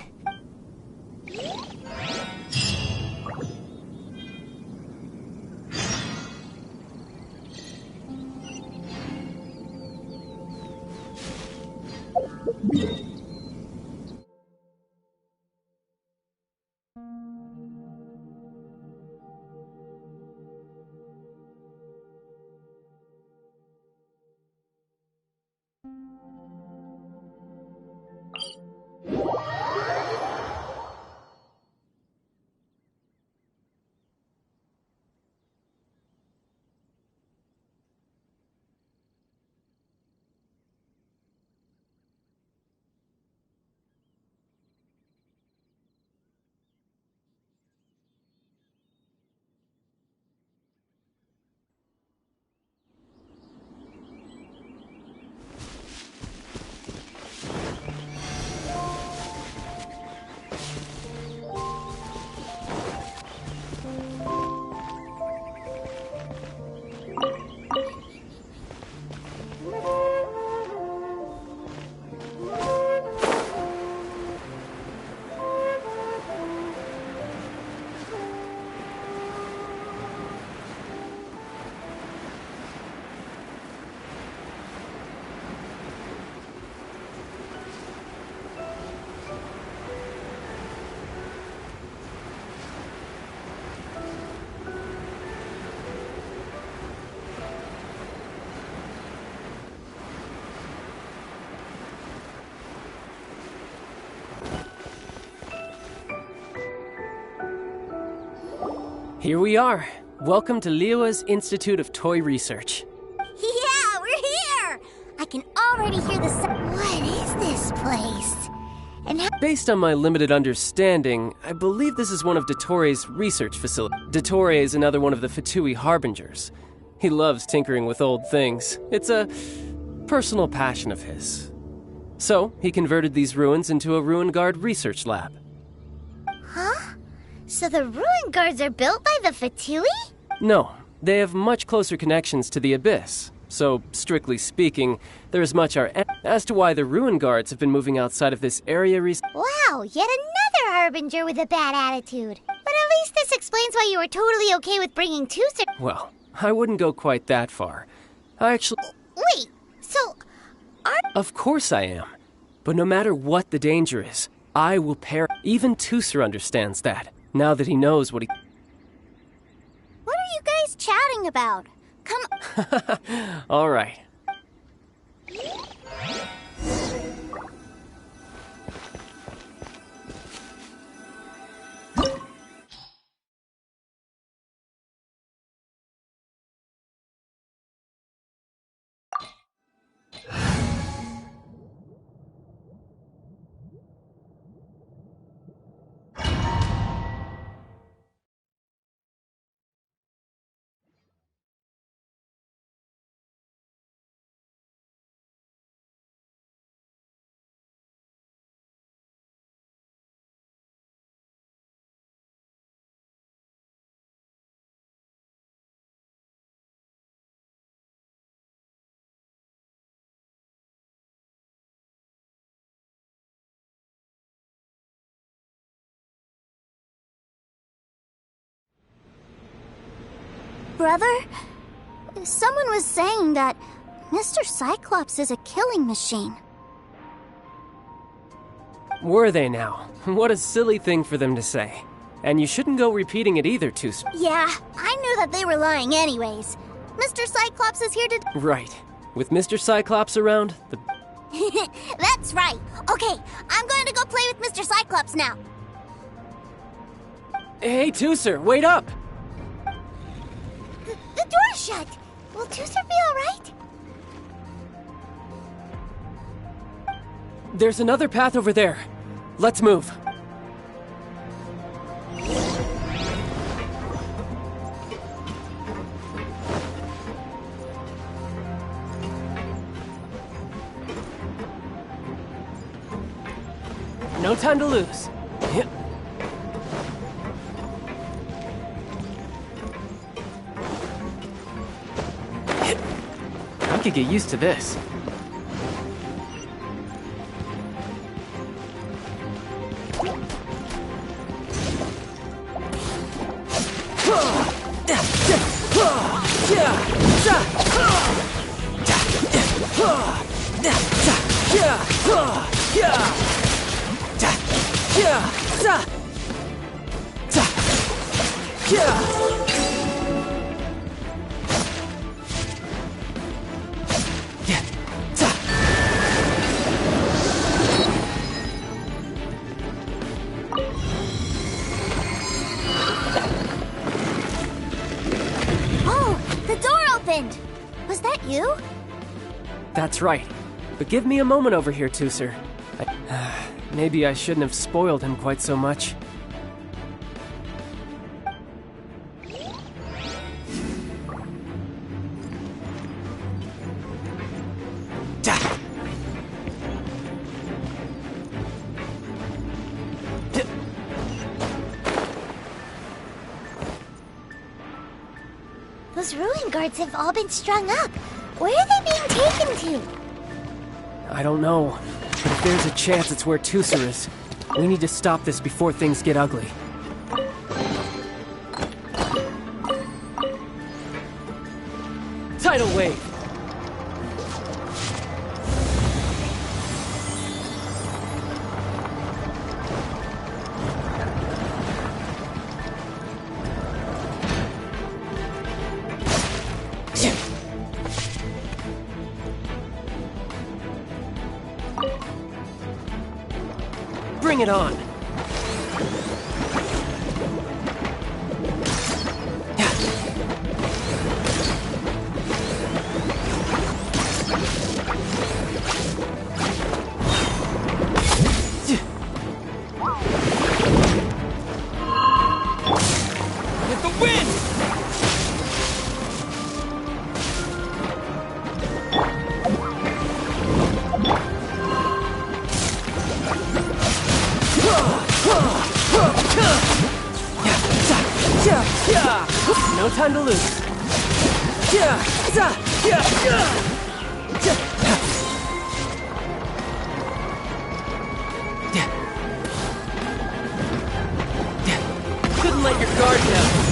Here we are. Welcome to Liyue's Institute of Toy Research. Yeah, we're here! I can already hear the sound. What is this place? And Based on my limited understanding, I believe this is one of Dottoro's research facilities. Dottore is another one of the Fatui Harbingers. He loves tinkering with old things. It's a personal passion of his. So, he converted these ruins into a Ruin Guard research lab. Huh? So the ruin guards are built by the Fatui? No, they have much closer connections to the Abyss. So, strictly speaking, there is much as to why the Ruin Guards have been moving outside of this area Wow, yet another Harbinger with a bad attitude. But at least this explains why you were totally okay with bringing Tuser. Well, I wouldn't go quite that far. I actually... Wait, so... Of course I am. But no matter what the danger is, I will pair... Even Tuser understands that, now that he knows what he... What are you guys chatting about? Come... All right. Brother, someone was saying that Mr. Cyclops is a killing machine. Were they now? What a silly thing for them to say. And you shouldn't go repeating it either, Tuser. Yeah, I knew that they were lying anyways. Mr. Cyclops is here to... Right. With Mr. Cyclops around, the... That's right. Okay, I'm going to go play with Mr. Cyclops now. Hey, Tuser, wait up! The door's shut. Will Tuser be alright? There's another path over there. Let's move. No time to lose. I could get used to this. Was that you? That's right. But give me a moment over here, Tuser. Maybe I shouldn't have spoiled him quite so much. Those ruin guards have all been strung up. Where are they being taken to? I don't know. But if there's a chance it's where Tuser is, we need to stop this before things get ugly. Tidal wave! Bring it on! With the wind! No time to lose. Good guard now.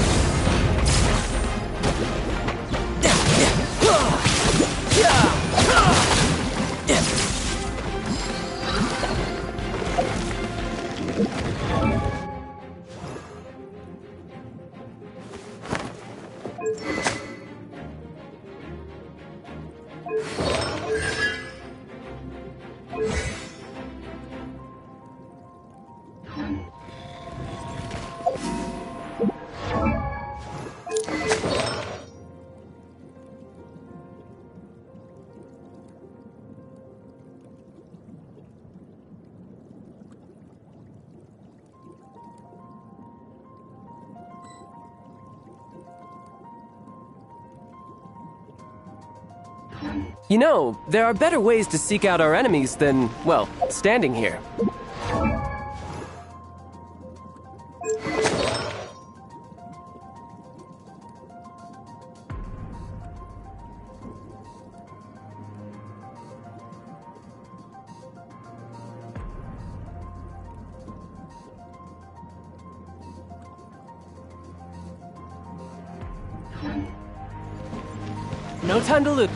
You know, there are better ways to seek out our enemies than, well, standing here. No time to lose.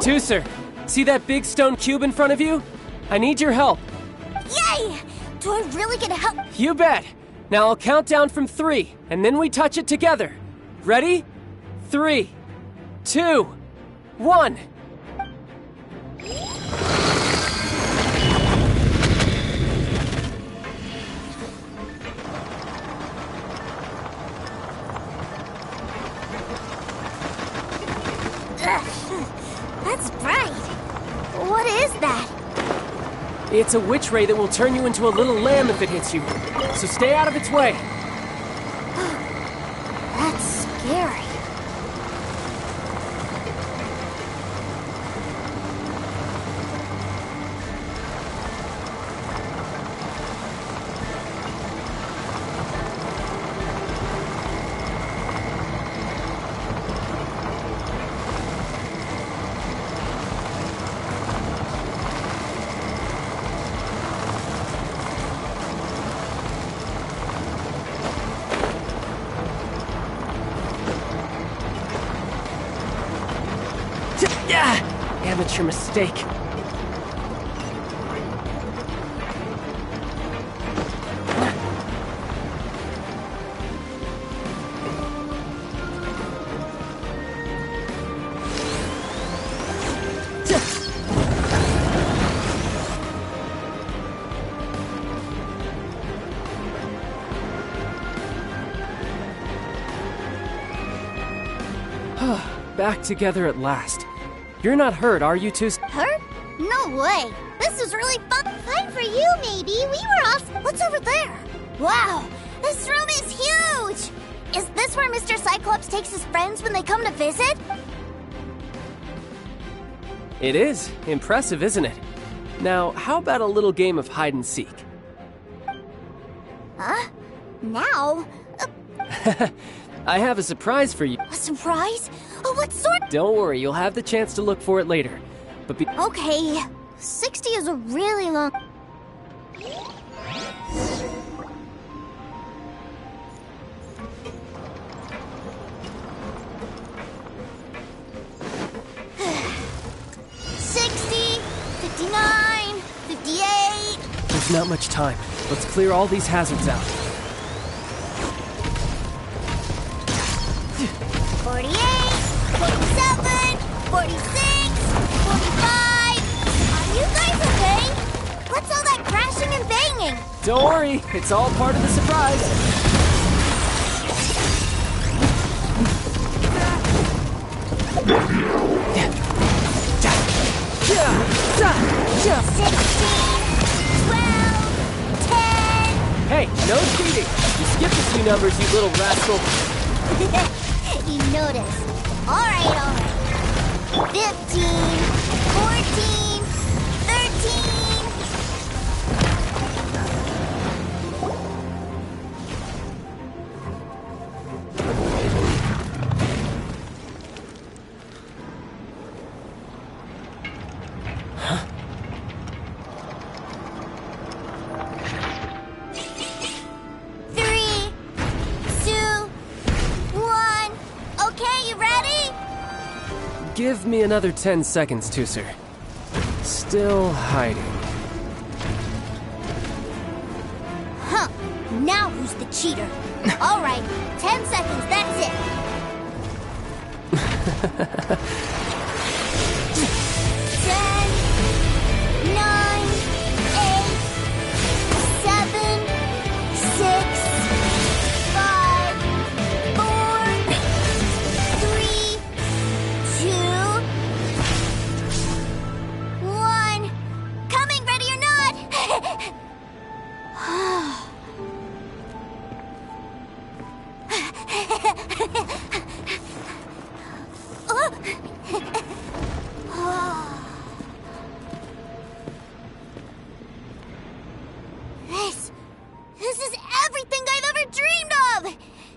Tooser, see that big stone cube in front of you? I need your help. Yay! Do I really get help? You bet. Now I'll count down from 3, and then we touch it together. Ready? 3, 2, 1. That's bright. What is that? It's a witch ray that will turn you into a little lamb if it hits you. So stay out of its way. That's scary. Amateur mistake. Back together at last. You're not hurt, are you two? Hurt? No way. This is really fun. Fun for you, maybe. We were off. What's over there? Wow, this room is huge. Is this where Mr. Cyclops takes his friends when they come to visit? It is. Impressive, isn't it? Now, how about a little game of hide and seek? Huh? Now? I have a surprise for you. A surprise? Oh, what sort? Don't worry, you'll have the chance to look for it later. But Okay, 60 is a really long... not much time. Let's clear all these hazards out. 48, 47, 46, 45. Are you guys okay? What's all that crashing and banging? Don't worry, it's all part of the surprise. 16, 12, 10. Hey, no cheating. You skipped a few numbers, you little rascal. You noticed. All right. 15, 14, 13. Huh? Give me another 10 seconds, Tusser. Still hiding. Huh. Now who's the cheater? All right, 10 seconds, that's it. 10, 9, 8, 7, 6, 5, 4, 3, 2, 1. Coming, ready or not? This is everything I've ever dreamed of!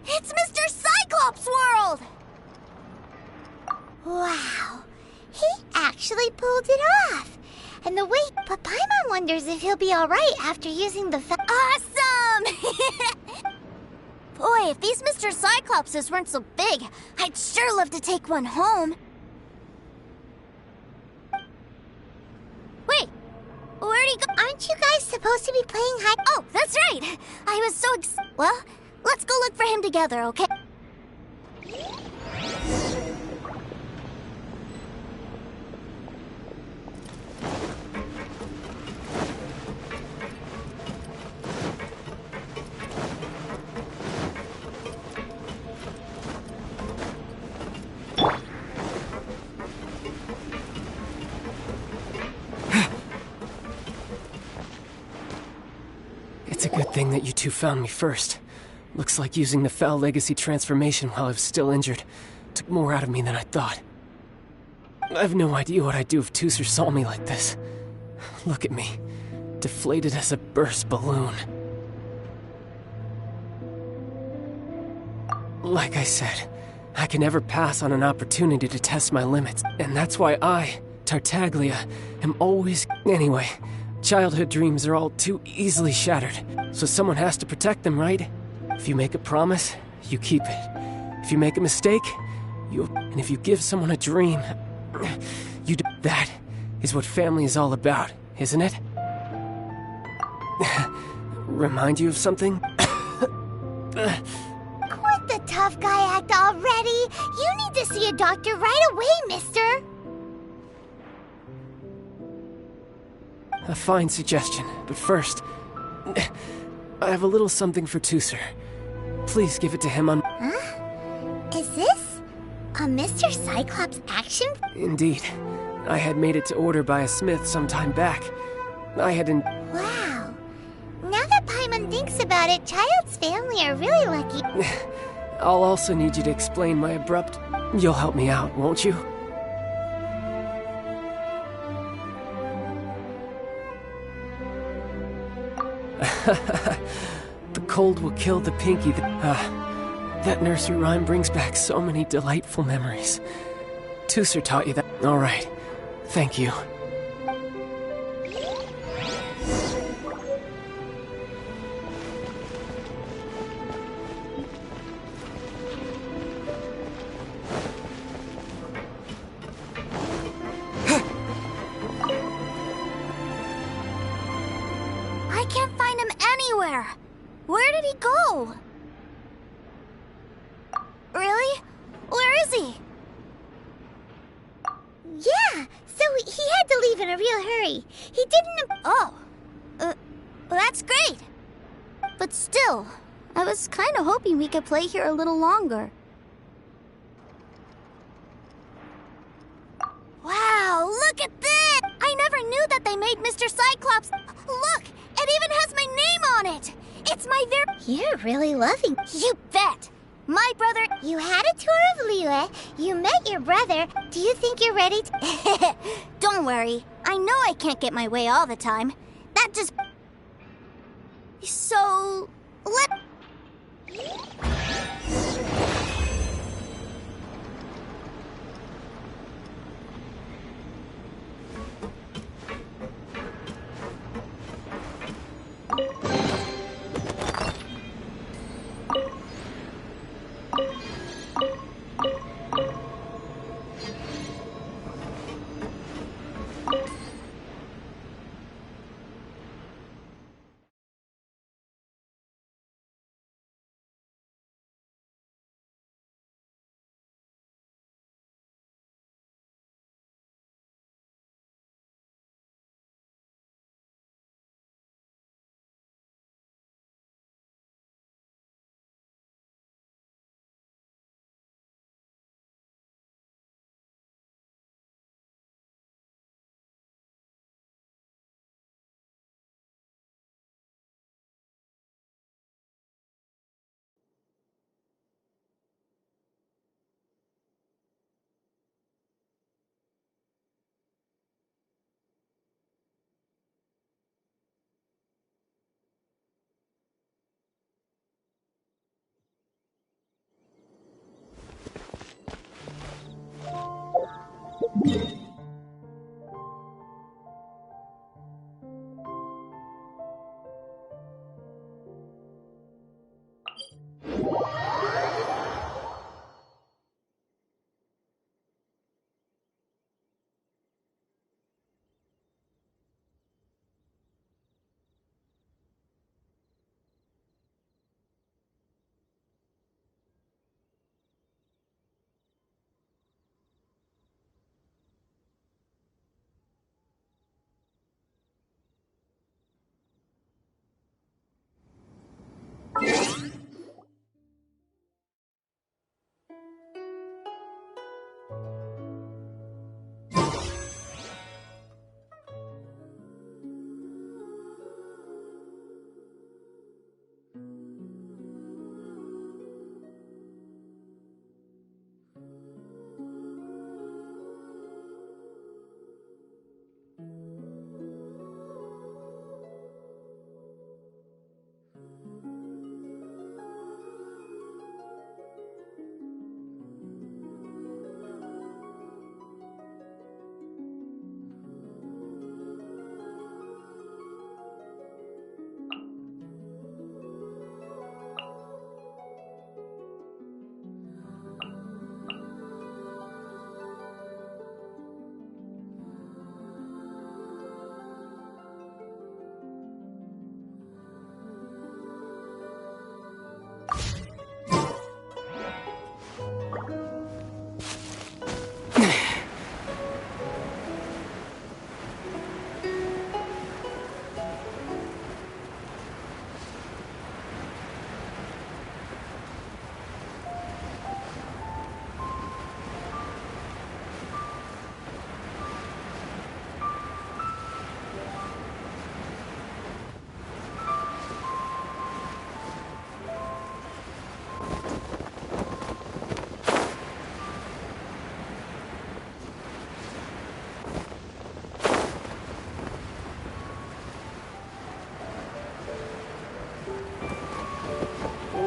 It's Mr. Cyclops' world! Wow, he actually pulled it off. And the way, but Paimon wonders if he'll be alright after using the Awesome! Boy, if these Mr. Cyclopses weren't so big, I'd sure love to take one home. Wait, where'd he go? Aren't you guys supposed to be playing hide? Oh, that's right! I was so well, let's go look for him together, okay? It's a good thing that you two found me first. Looks like using the Foul Legacy transformation while I was still injured took more out of me than I thought. I have no idea what I'd do if Tusser saw me like this. Look at me, deflated as a burst balloon. Like I said, I can never pass on an opportunity to test my limits, and that's why I, Tartaglia, am always... Anyway, childhood dreams are all too easily shattered, so someone has to protect them, right? If you make a promise, you keep it. If you make a mistake, and if you give someone a dream, you do. That is what family is all about, isn't it? Remind you of something? Quit the tough guy act already. You need to see a doctor right away, mister. A fine suggestion, but first, I have a little something for Tusser. Please give it to him on... Huh? Is this a Mr. Cyclops action? Indeed. I had made it to order by a smith some time back. I hadn't... Wow. Now that Paimon thinks about it, Child's family are really lucky. I'll also need you to explain my abrupt... You'll help me out, won't you? The cold will kill the pinky. That nursery rhyme brings back so many delightful memories. Tusser taught you that. All right. Thank you. I there. Where did he go? Really? Where is he? Yeah, so he had to leave in a real hurry. He didn't... Oh. That's great. But still, I was kind of hoping we could play here a little longer. Wow, look at this! I never knew that they made Mr. Cyclops. Look, it even has my name on it. It's my You're really loving... You bet. My brother... You had a tour of Liyue. You met your brother. Do you think you're ready to... Don't worry. I know I can't get my way all the time. That just... So... let...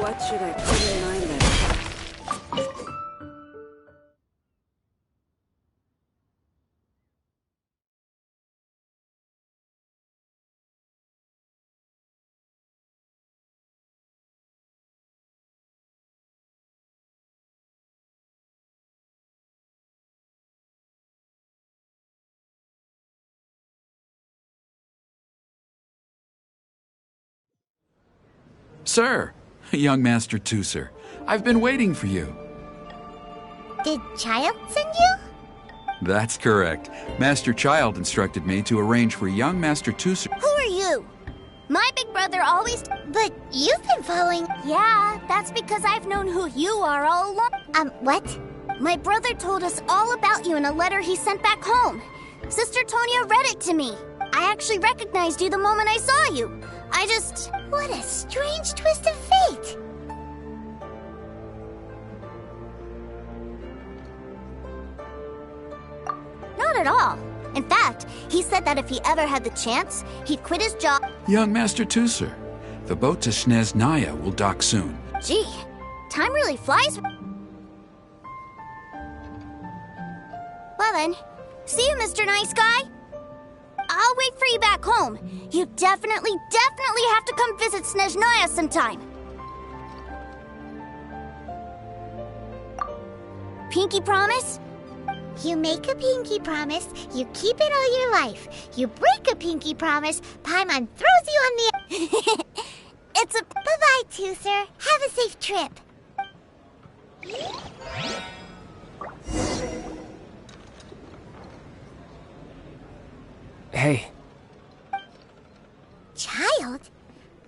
What should I put in my letter? Sir, young Master Tooser, I've been waiting for you. Did Child send you? That's correct. Master Child instructed me to arrange for young Master Tooser. Who are you? My big brother always... But you've been following... Yeah, that's because I've known who you are all along. What? My brother told us all about you in a letter he sent back home. Sister Tonya read it to me. I actually recognized you the moment I saw you. What a strange twist of fate. Not at all. In fact, he said that if he ever had the chance, he'd quit his job. Young Master Tooser, the boat to Sneznaya will dock soon. Gee, time really flies. Well then, see you, Mr. Nice Guy. I'll wait for you back home. You definitely have to come visit Sneznaya sometime. Pinky promise? You make a pinky promise, you keep it all your life. You break a pinky promise, Paimon throws you on the... It's a... Bye-bye, Tooser. Have a safe trip. Hey. Child?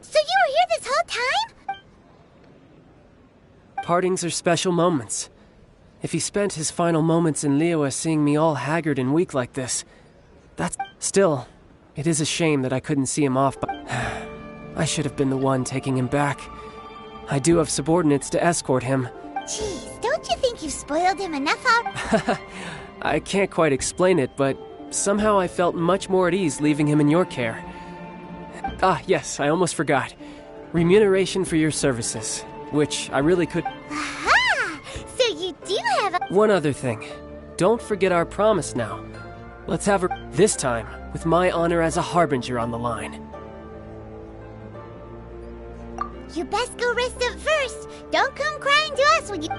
So you were here this whole time? Partings are special moments. If he spent his final moments in Liyue seeing me all haggard and weak like this, that's... Still, it is a shame that I couldn't see him off, but... I should have been the one taking him back. I do have subordinates to escort him. Jeez, don't you think you've spoiled him enough I can't quite explain it, but somehow I felt much more at ease leaving him in your care. Ah, yes, I almost forgot. Remuneration for your services, which I really could... So you do have a... One other thing. Don't forget our promise now. Let's have her this time, with my honor as a harbinger on the line. You best go rest up first. Don't come crying to us when you...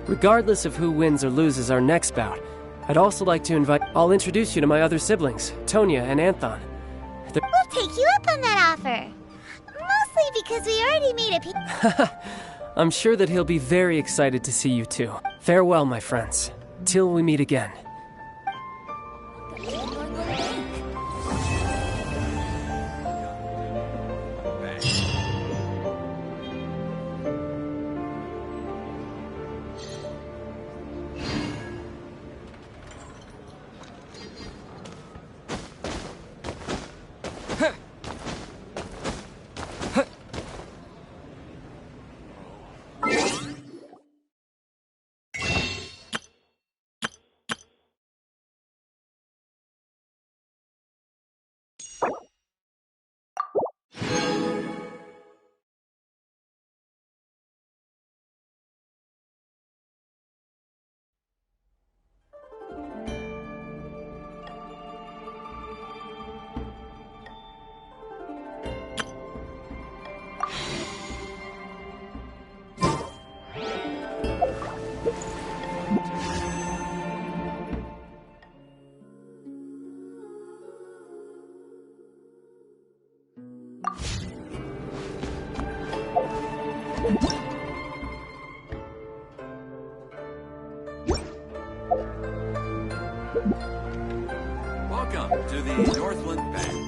Regardless of who wins or loses our next bout, I'd also like to invite... I'll introduce you to my other siblings, Tonya and Anthon. We'll take you up on that offer. Mostly because we already made a... I'm sure that he'll be very excited to see you too. Farewell, my friends. Till we meet again. Welcome to the Northland Bank.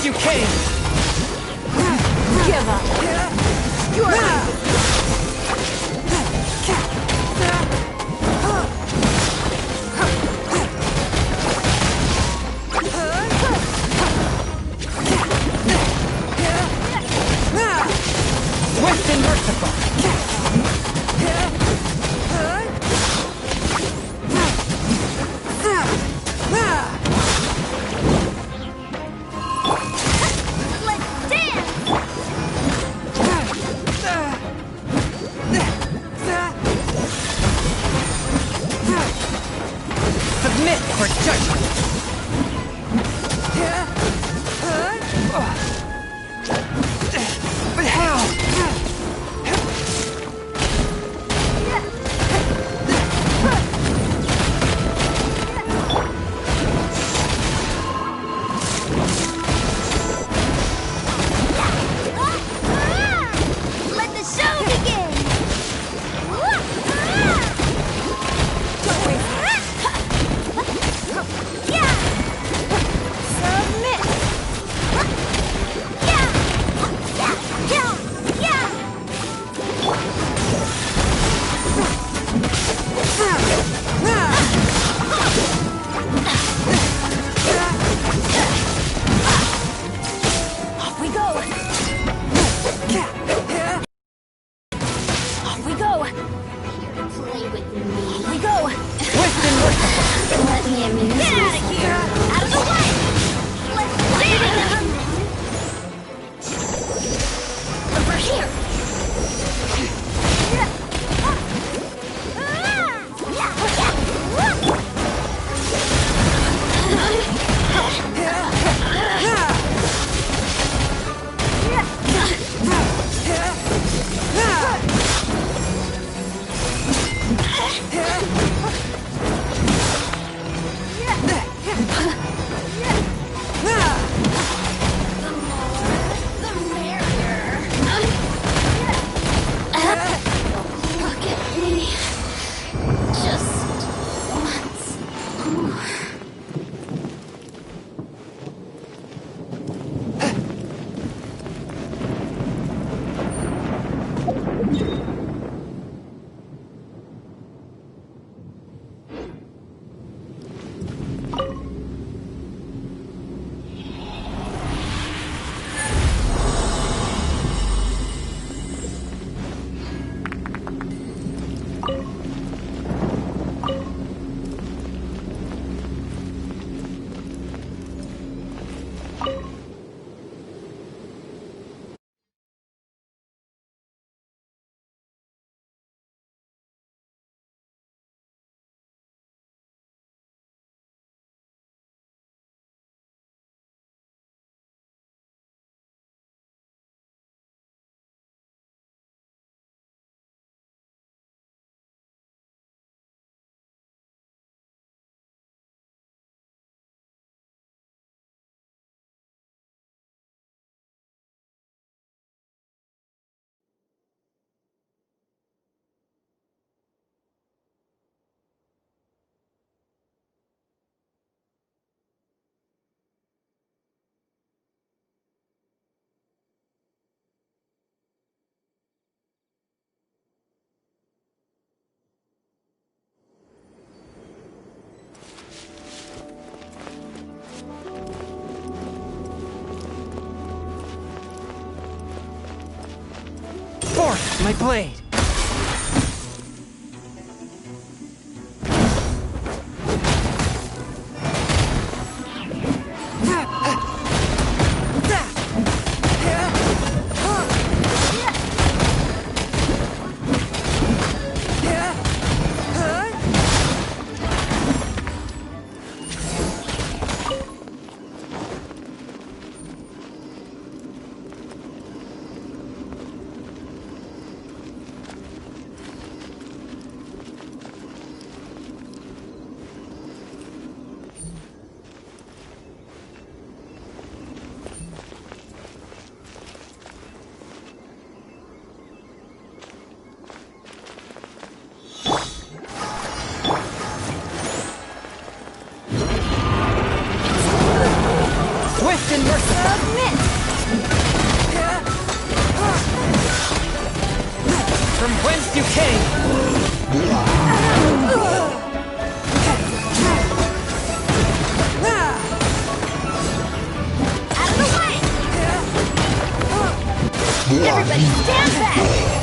you came! Give up! You're Swift and merciful! Let's dance! Submit for judgment! But how? Let the show begin! Submit! Off we go! Off we go! Here to play with me. Off we go! Swift and merciful! Let me amuse. Get out of here! Out of the way! Let's dance! Over here! Look at me. Just once more. Forth, my blade! Everybody stand back!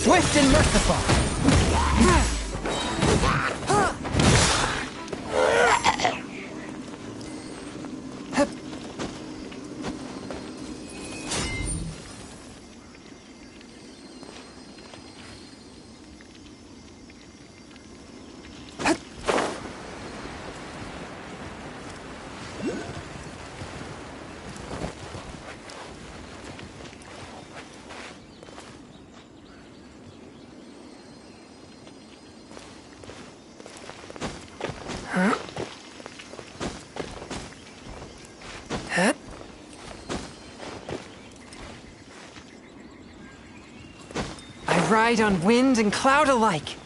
Swift and merciful! I ride on wind and cloud alike.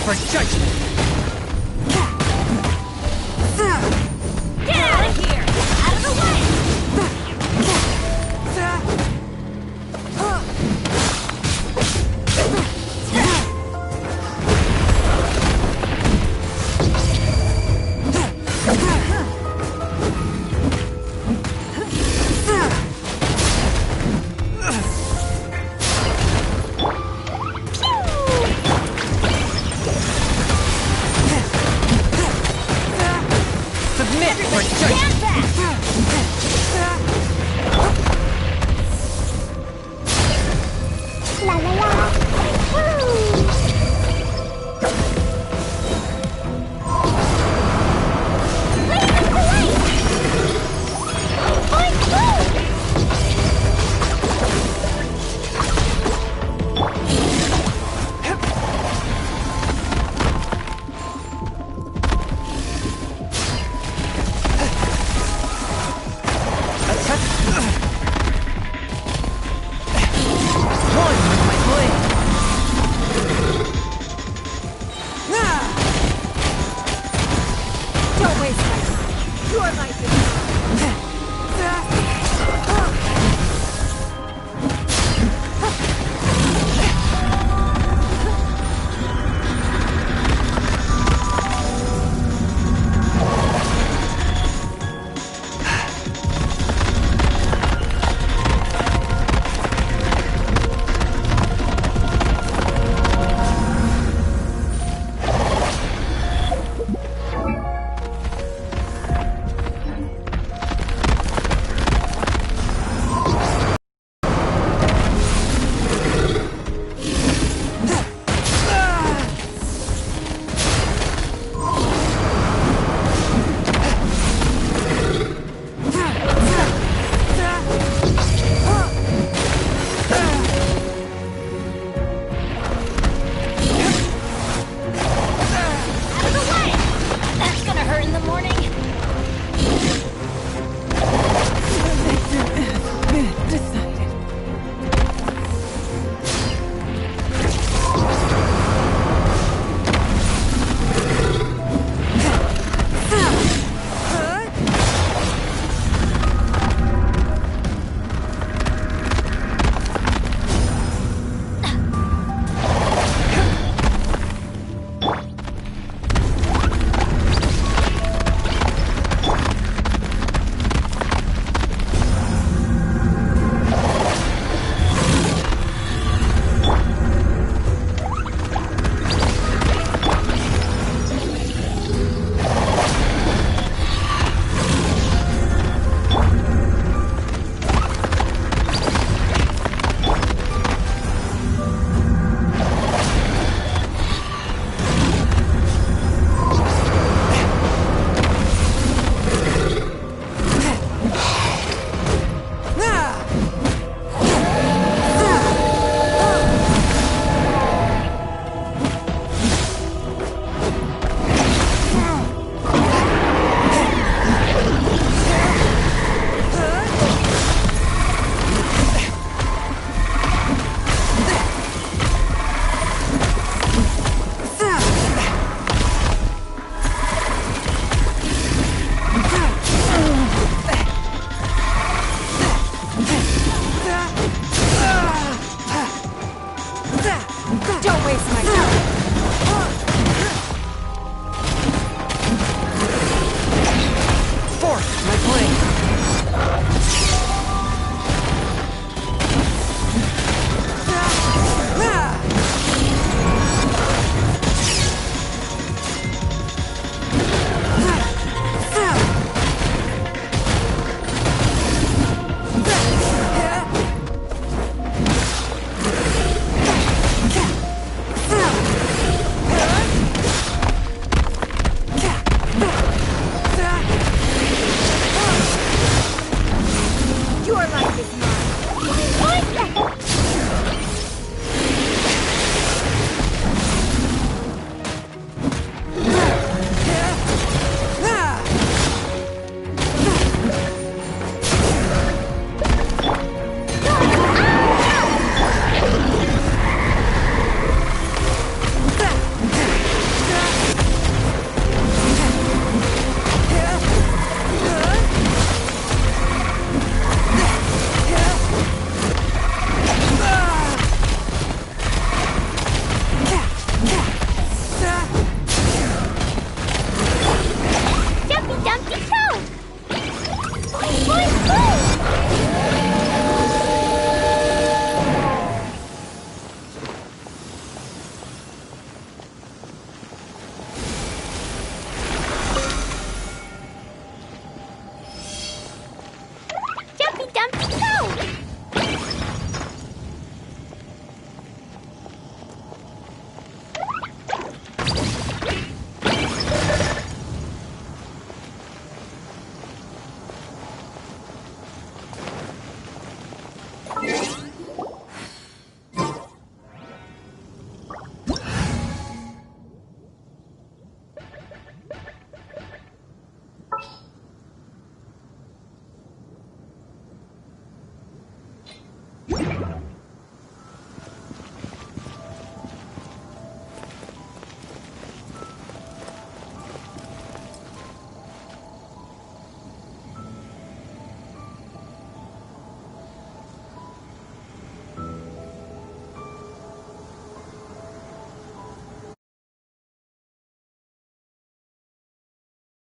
For judgment! Get out of here! Out of the way! Don't waste my time. You're my